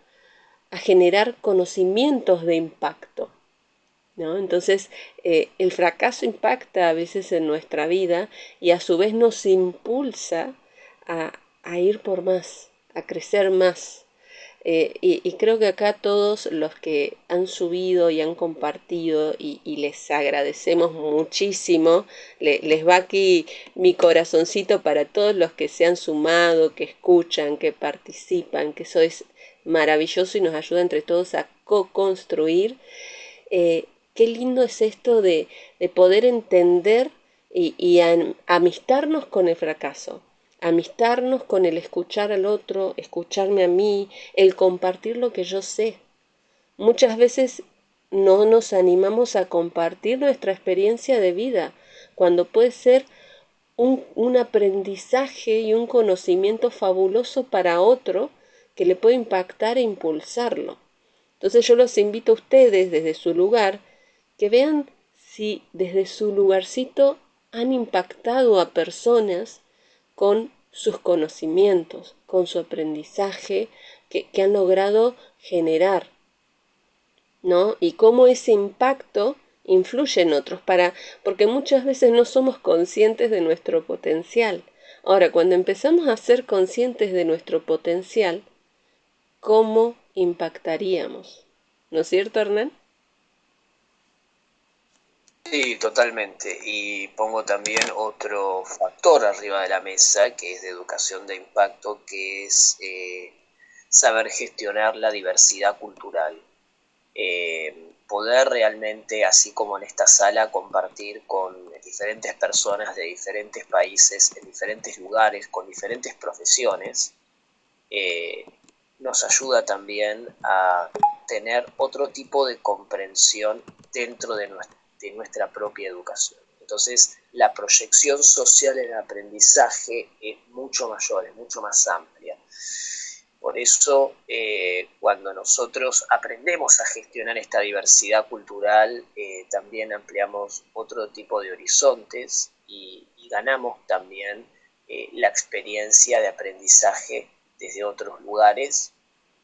a generar conocimientos de impacto, ¿no? Entonces, el fracaso impacta a veces en nuestra vida y a su vez nos impulsa a ir por más, a crecer más. Y creo que acá todos los que han subido y han compartido y les agradecemos muchísimo, les va aquí mi corazoncito para todos los que se han sumado, que escuchan, que participan, que eso es maravilloso y nos ayuda entre todos a co-construir. Qué lindo es esto de poder entender y amistarnos con el fracaso. amistarnos con el escuchar al otro, escucharme a mí, el compartir lo que yo sé. Muchas veces no nos animamos a compartir nuestra experiencia de vida, cuando puede ser un aprendizaje y un conocimiento fabuloso para otro que le puede impactar e impulsarlo. Entonces yo los invito a ustedes desde su lugar que vean si desde su lugarcito han impactado a personas con sus conocimientos, con su aprendizaje que han logrado generar, ¿no? Y cómo ese impacto influye en otros, porque muchas veces no somos conscientes de nuestro potencial. Ahora, cuando empezamos a ser conscientes de nuestro potencial, ¿cómo impactaríamos? ¿No es cierto, Hernán? Sí, totalmente. Y pongo también otro factor arriba de la mesa, que es de educación de impacto, que es saber gestionar la diversidad cultural. Poder realmente, así como en esta sala, compartir con diferentes personas de diferentes países, en diferentes lugares, con diferentes profesiones, nos ayuda también a tener otro tipo de comprensión dentro de nuestra propia educación. Entonces, la proyección social en el aprendizaje es mucho mayor, es mucho más amplia. Por eso, cuando nosotros aprendemos a gestionar esta diversidad cultural, también ampliamos otro tipo de horizontes y ganamos también la experiencia de aprendizaje desde otros lugares,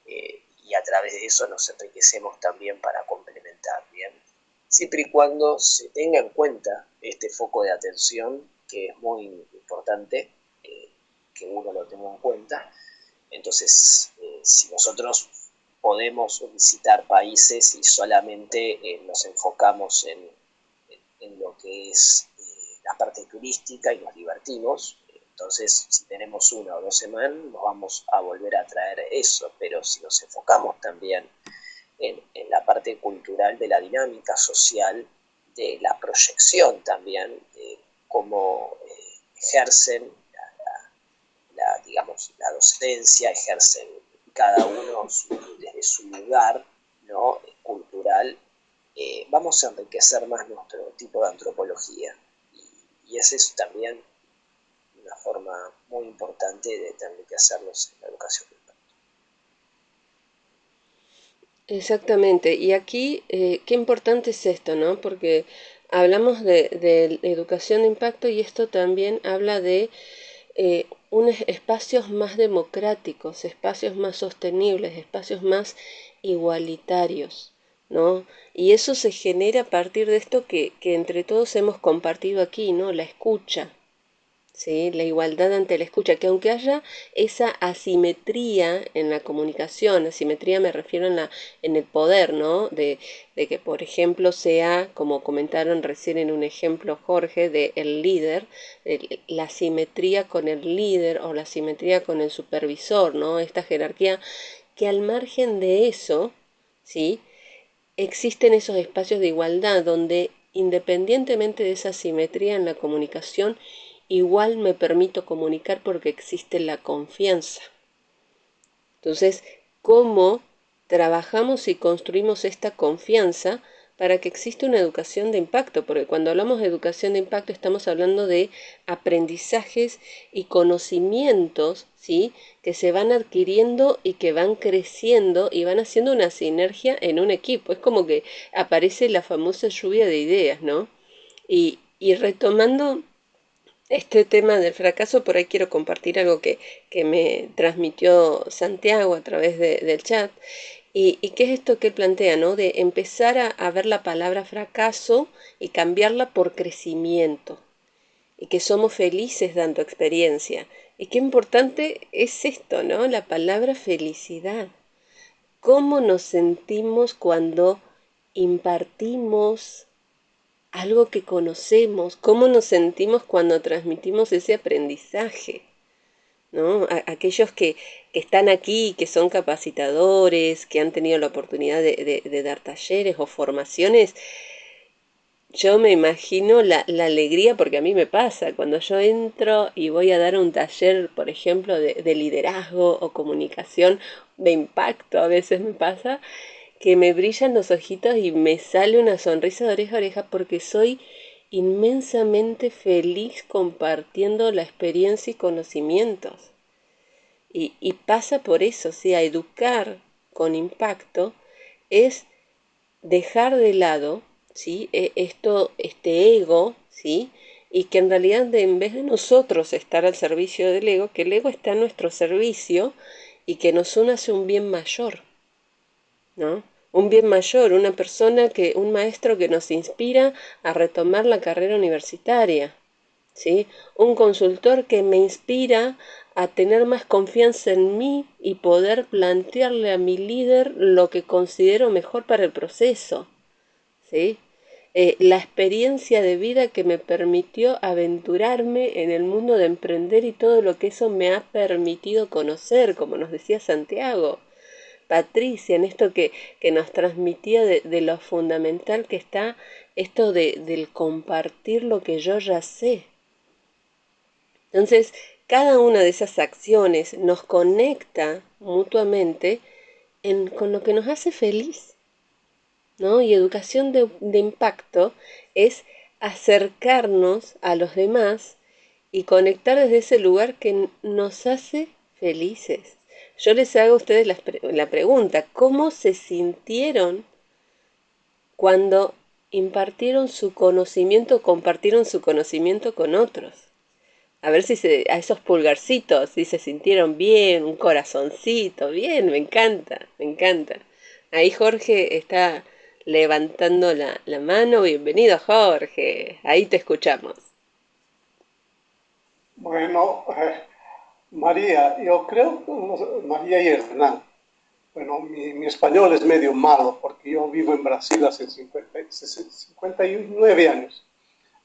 y a través de eso nos enriquecemos también para complementar, ¿bien? Siempre y cuando se tenga en cuenta este foco de atención, que es muy importante que uno lo tenga en cuenta. Entonces, si nosotros podemos visitar países y solamente nos enfocamos en lo que es la parte turística y nos divertimos, entonces si tenemos 1 o 2 semanas nos vamos a volver a traer eso, pero si nos enfocamos también en la parte cultural de la dinámica social, de la proyección también, de cómo ejercen digamos, la docencia, ejercen cada uno desde su lugar, ¿no?, cultural, vamos a enriquecer más nuestro tipo de antropología. Y esa es también una forma muy importante de enriquecernos en la educación. Exactamente. Y aquí, qué importante es esto, ¿no? Porque hablamos de educación de impacto y esto también habla de unos espacios más democráticos, espacios más sostenibles, espacios más igualitarios, ¿no? Y eso se genera a partir de esto que entre todos hemos compartido aquí, ¿no? La escucha, ¿sí? La igualdad ante la escucha, que aunque haya esa asimetría en la comunicación, asimetría me refiero en el poder, ¿no? De que, por ejemplo, sea, como comentaron recién en un ejemplo Jorge, de el líder, la asimetría con el líder o la asimetría con el supervisor, ¿no? Esta jerarquía, que al margen de eso, ¿sí? Existen esos espacios de igualdad donde, independientemente de esa asimetría en la comunicación, igual me permito comunicar porque existe la confianza. Entonces, ¿cómo trabajamos y construimos esta confianza para que exista una educación de impacto? Porque cuando hablamos de educación de impacto estamos hablando de aprendizajes y conocimientos, ¿sí?, que se van adquiriendo y que van creciendo y van haciendo una sinergia en un equipo. Es como que aparece la famosa lluvia de ideas, ¿no? Y retomando este tema del fracaso, por ahí quiero compartir algo que me transmitió Santiago a través del chat. Y qué es esto que él plantea, ¿no? De empezar a ver la palabra fracaso y cambiarla por crecimiento. Y que somos felices dando experiencia. Y qué importante es esto, ¿no? La palabra felicidad. ¿Cómo nos sentimos cuando impartimos algo que conocemos? ¿Cómo nos sentimos cuando transmitimos ese aprendizaje? ¿No? Aquellos que están aquí, que son capacitadores, que han tenido la oportunidad de dar talleres o formaciones, yo me imagino la alegría, porque a mí me pasa, cuando yo entro y voy a dar un taller, por ejemplo, de liderazgo o comunicación, de impacto, a veces me pasa, que me brillan los ojitos y me sale una sonrisa de oreja a oreja porque soy inmensamente feliz compartiendo la experiencia y conocimientos. Y pasa por eso, ¿sí? A educar con impacto es dejar de lado, ¿sí? Este ego, ¿sí? Y que en realidad en vez de nosotros estar al servicio del ego, que el ego está a nuestro servicio y que nos une hacia un bien mayor, ¿no? Un bien mayor, un maestro que nos inspira a retomar la carrera universitaria, ¿sí? Un consultor que me inspira a tener más confianza en mí y poder plantearle a mi líder lo que considero mejor para el proceso, ¿sí? La experiencia de vida que me permitió aventurarme en el mundo de emprender y todo lo que eso me ha permitido conocer, como nos decía Santiago. Patricia, en esto que nos transmitía de lo fundamental que está esto del compartir lo que yo ya sé. Entonces, cada una de esas acciones nos conecta mutuamente con lo que nos hace feliz, ¿no? Y educación de impacto es acercarnos a los demás y conectar desde ese lugar que nos hace felices. Yo les hago a ustedes la pregunta, ¿cómo se sintieron cuando impartieron su conocimiento, compartieron su conocimiento con otros? A ver si a esos pulgarcitos, si se sintieron bien, un corazoncito, bien, me encanta, me encanta. Ahí Jorge está levantando la mano, bienvenido Jorge, ahí te escuchamos. Bueno, María, yo creo, María y Hernán, bueno, mi español es medio malo porque yo vivo en Brasil hace 59 años.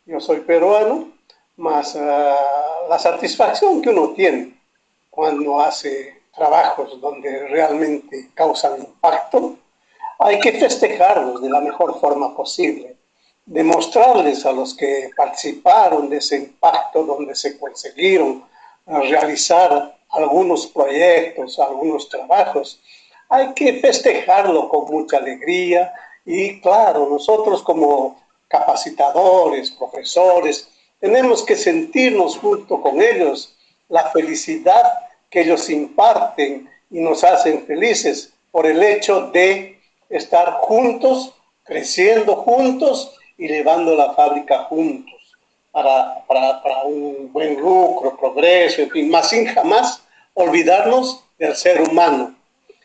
Yo soy peruano, más la satisfacción que uno tiene cuando hace trabajos donde realmente causan impacto, hay que festejarlos de la mejor forma posible, demostrarles a los que participaron de ese impacto donde se conseguieron realizar algunos proyectos, algunos trabajos. Hay que festejarlo con mucha alegría y claro, nosotros como capacitadores, profesores, tenemos que sentirnos junto con ellos la felicidad que ellos imparten y nos hacen felices por el hecho de estar juntos, creciendo juntos y llevando la fábrica juntos para un buen lucro, progreso, en fin, más sin jamás olvidarnos del ser humano.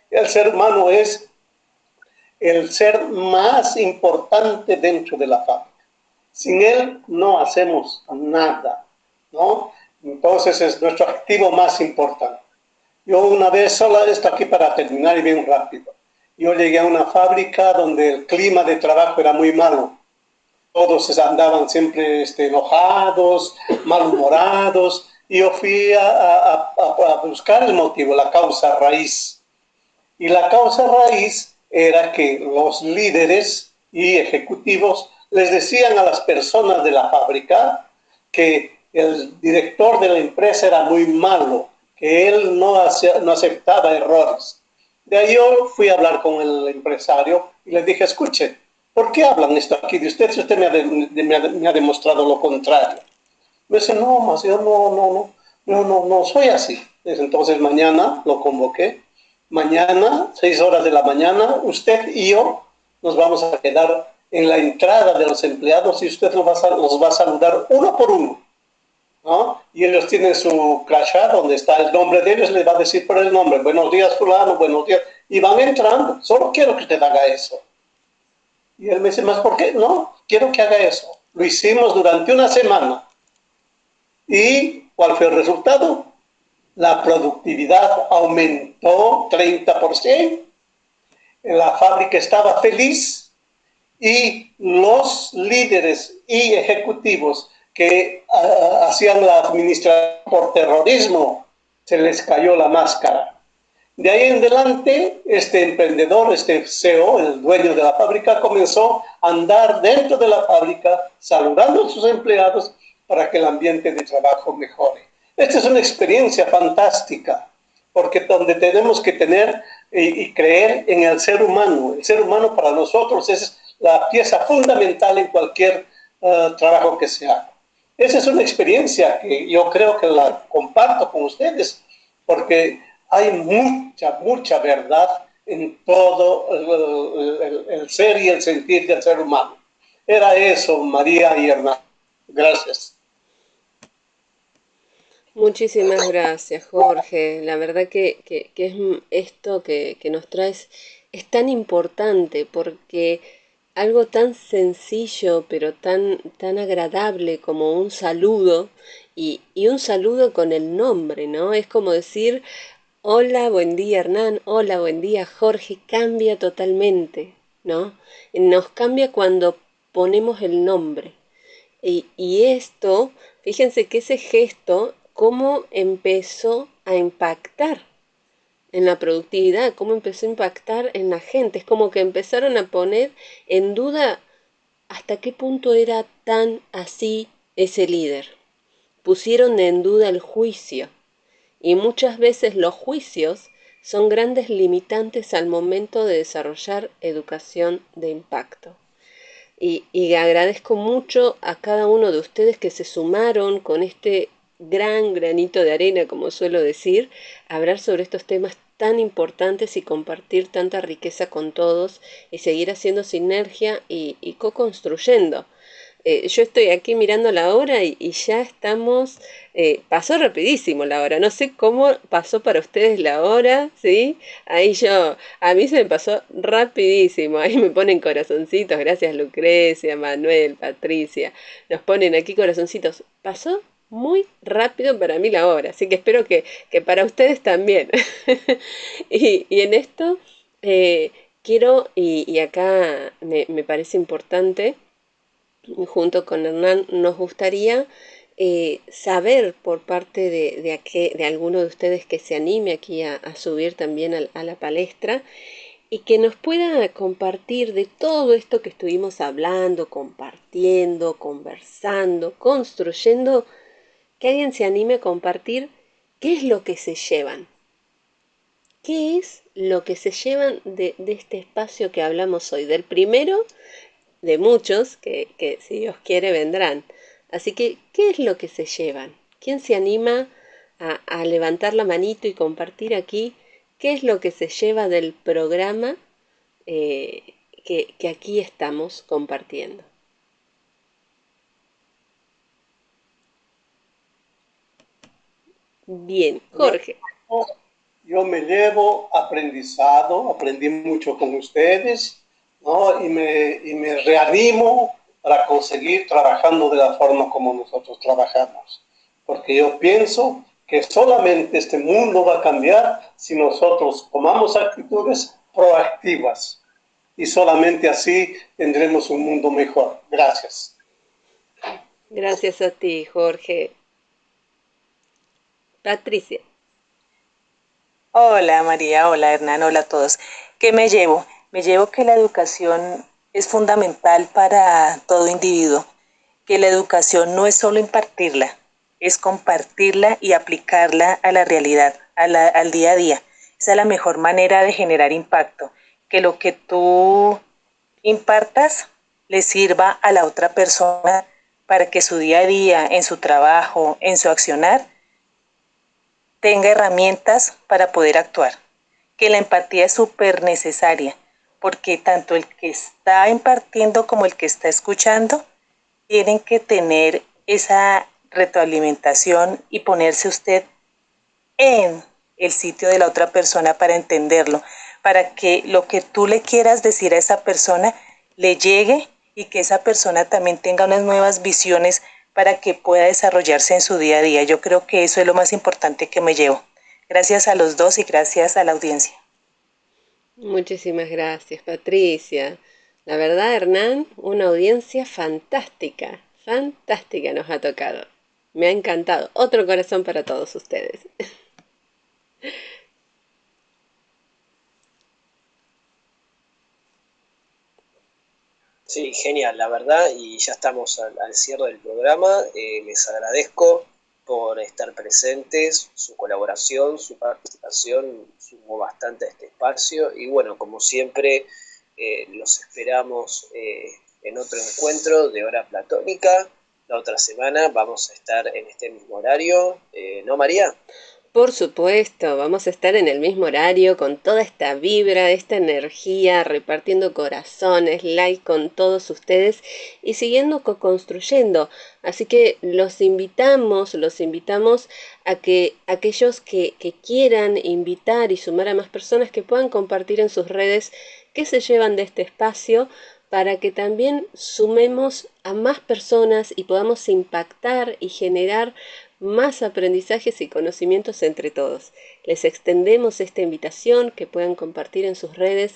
El ser humano es el ser más importante dentro de la fábrica. Sin él no hacemos nada, ¿no? Entonces es nuestro activo más importante. Yo una vez, solo esto aquí para terminar y bien rápido, yo llegué a una fábrica donde el clima de trabajo era muy malo. Todos andaban siempre enojados, malhumorados, y yo fui a buscar el motivo, la causa raíz. Y la causa raíz era que los líderes y ejecutivos les decían a las personas de la fábrica que el director de la empresa era muy malo, que él no aceptaba errores. De ahí yo fui a hablar con el empresario y le dije, escuche, ¿por qué hablan esto aquí de usted si usted me ha demostrado lo contrario? Me dice, no, más yo no soy así. Entonces mañana lo convoqué. Mañana, 6 horas de la mañana, usted y yo nos vamos a quedar en la entrada de los empleados y usted los va a saludar uno por uno, ¿no? Y ellos tienen su crachá donde está el nombre de ellos, les va a decir por el nombre, buenos días fulano, buenos días, y van entrando, solo quiero que usted haga eso. Y él me dice, ¿más por qué? No, quiero que haga eso. Lo hicimos durante una semana. ¿Y cuál fue el resultado? La productividad aumentó 30%, la fábrica estaba feliz y los líderes y ejecutivos que hacían la administración por terrorismo, se les cayó la máscara. De ahí en adelante, este emprendedor, este CEO, el dueño de la fábrica, comenzó a andar dentro de la fábrica saludando a sus empleados para que el ambiente de trabajo mejore. Esta es una experiencia fantástica, porque donde tenemos que tener y creer en el ser humano. El ser humano para nosotros es la pieza fundamental en cualquier trabajo que se haga. Esa es una experiencia que yo creo que la comparto con ustedes, porque hay mucha verdad en todo el ser y el sentir del ser humano. Era eso, María y Hernán. Gracias. Muchísimas gracias, Jorge. La verdad que es esto que nos traes es tan importante porque algo tan sencillo pero tan agradable como un saludo y un saludo con el nombre, ¿no? Es como decir, hola, buen día Hernán, hola, buen día Jorge, cambia totalmente, ¿no? Nos cambia cuando ponemos el nombre. Y esto, fíjense que ese gesto, cómo empezó a impactar en la productividad, cómo empezó a impactar en la gente. Es como que empezaron a poner en duda hasta qué punto era tan así ese líder. Pusieron en duda el juicio. Y muchas veces los juicios son grandes limitantes al momento de desarrollar educación de impacto. Y agradezco mucho a cada uno de ustedes que se sumaron con este gran granito de arena, como suelo decir, a hablar sobre estos temas tan importantes y compartir tanta riqueza con todos y seguir haciendo sinergia y co-construyendo. Yo estoy aquí mirando la hora y ya estamos, pasó rapidísimo la hora, no sé cómo pasó para ustedes la hora, ¿sí? Ahí a mí se me pasó rapidísimo, ahí me ponen corazoncitos, gracias Lucrecia, Manuel, Patricia, nos ponen aquí corazoncitos, pasó muy rápido para mí la hora, así que espero que para ustedes también. Y en esto quiero, y acá me parece importante, junto con Hernán, nos gustaría saber por parte de alguno de ustedes que se anime aquí a subir también a la palestra y que nos pueda compartir de todo esto que estuvimos hablando, compartiendo, conversando, construyendo, que alguien se anime a compartir qué es lo que se llevan. ¿Qué es lo que se llevan de este espacio que hablamos hoy? Del primero de muchos que si Dios quiere vendrán. Así que, ¿qué es lo que se llevan? ¿Quién se anima a levantar la manito y compartir aquí qué es lo que se lleva del programa eh, que aquí estamos compartiendo? Bien, Jorge. Yo me llevo aprendizado, aprendí mucho con ustedes, ¿no? Y me reanimo para conseguir trabajando de la forma como nosotros trabajamos. Porque yo pienso que solamente este mundo va a cambiar si nosotros tomamos actitudes proactivas. Y solamente así tendremos un mundo mejor. Gracias. Gracias a ti, Jorge. Patricia. Hola María, hola Hernán, hola a todos. ¿Qué me llevo? Me llevo que la educación es fundamental para todo individuo, que la educación no es solo impartirla, es compartirla y aplicarla a la realidad, al día a día. Esa es la mejor manera de generar impacto, que lo que tú impartas le sirva a la otra persona para que su día a día, en su trabajo, en su accionar, tenga herramientas para poder actuar. Que la empatía es súper necesaria, porque tanto el que está impartiendo como el que está escuchando tienen que tener esa retroalimentación y ponerse usted en el sitio de la otra persona para entenderlo, para que lo que tú le quieras decir a esa persona le llegue y que esa persona también tenga unas nuevas visiones para que pueda desarrollarse en su día a día. Yo creo que eso es lo más importante que me llevo. Gracias a los dos y gracias a la audiencia. Muchísimas gracias, Patricia. La verdad, Hernán, una audiencia fantástica, fantástica nos ha tocado. Me ha encantado. Otro corazón para todos ustedes. Sí, genial, la verdad, y ya estamos al cierre del programa. Les agradezco por estar presentes, su colaboración, su participación, sumó bastante a este espacio y bueno, como siempre, los esperamos en otro encuentro de hora platónica. La otra semana vamos a estar en este mismo horario, ¿no, María? Por supuesto, vamos a estar en el mismo horario con toda esta vibra, esta energía, repartiendo corazones, like con todos ustedes y siguiendo co-construyendo. Así que los invitamos a que aquellos que quieran invitar y sumar a más personas que puedan compartir en sus redes qué se llevan de este espacio para que también sumemos a más personas y podamos impactar y generar más aprendizajes y conocimientos entre todos. Les extendemos esta invitación que puedan compartir en sus redes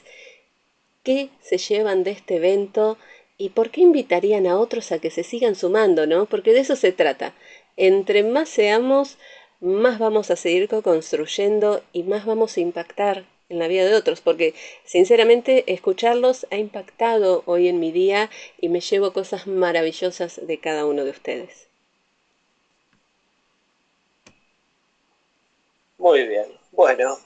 qué se llevan de este evento y por qué invitarían a otros a que se sigan sumando, ¿no? Porque de eso se trata. Entre más seamos, más vamos a seguir construyendo y más vamos a impactar en la vida de otros, porque sinceramente escucharlos ha impactado hoy en mi día y me llevo cosas maravillosas de cada uno de ustedes. Muy bien, bueno,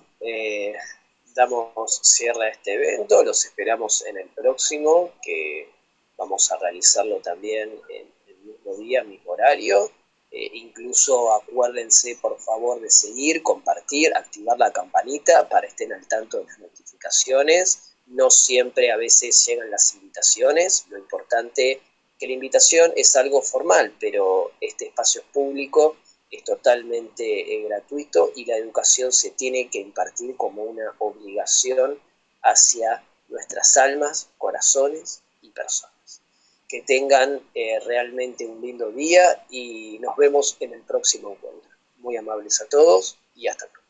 damos cierre a este evento, los esperamos en el próximo, que vamos a realizarlo también en el mismo día, mismo horario. Incluso acuérdense por favor de seguir, compartir, activar la campanita para estén al tanto de las notificaciones. No siempre a veces llegan las invitaciones, lo importante que la invitación es algo formal, pero este espacio es público, es totalmente gratuito y la educación se tiene que impartir como una obligación hacia nuestras almas, corazones y personas. Que tengan realmente un lindo día y nos vemos en el próximo encuentro. Muy amables a todos y hasta pronto.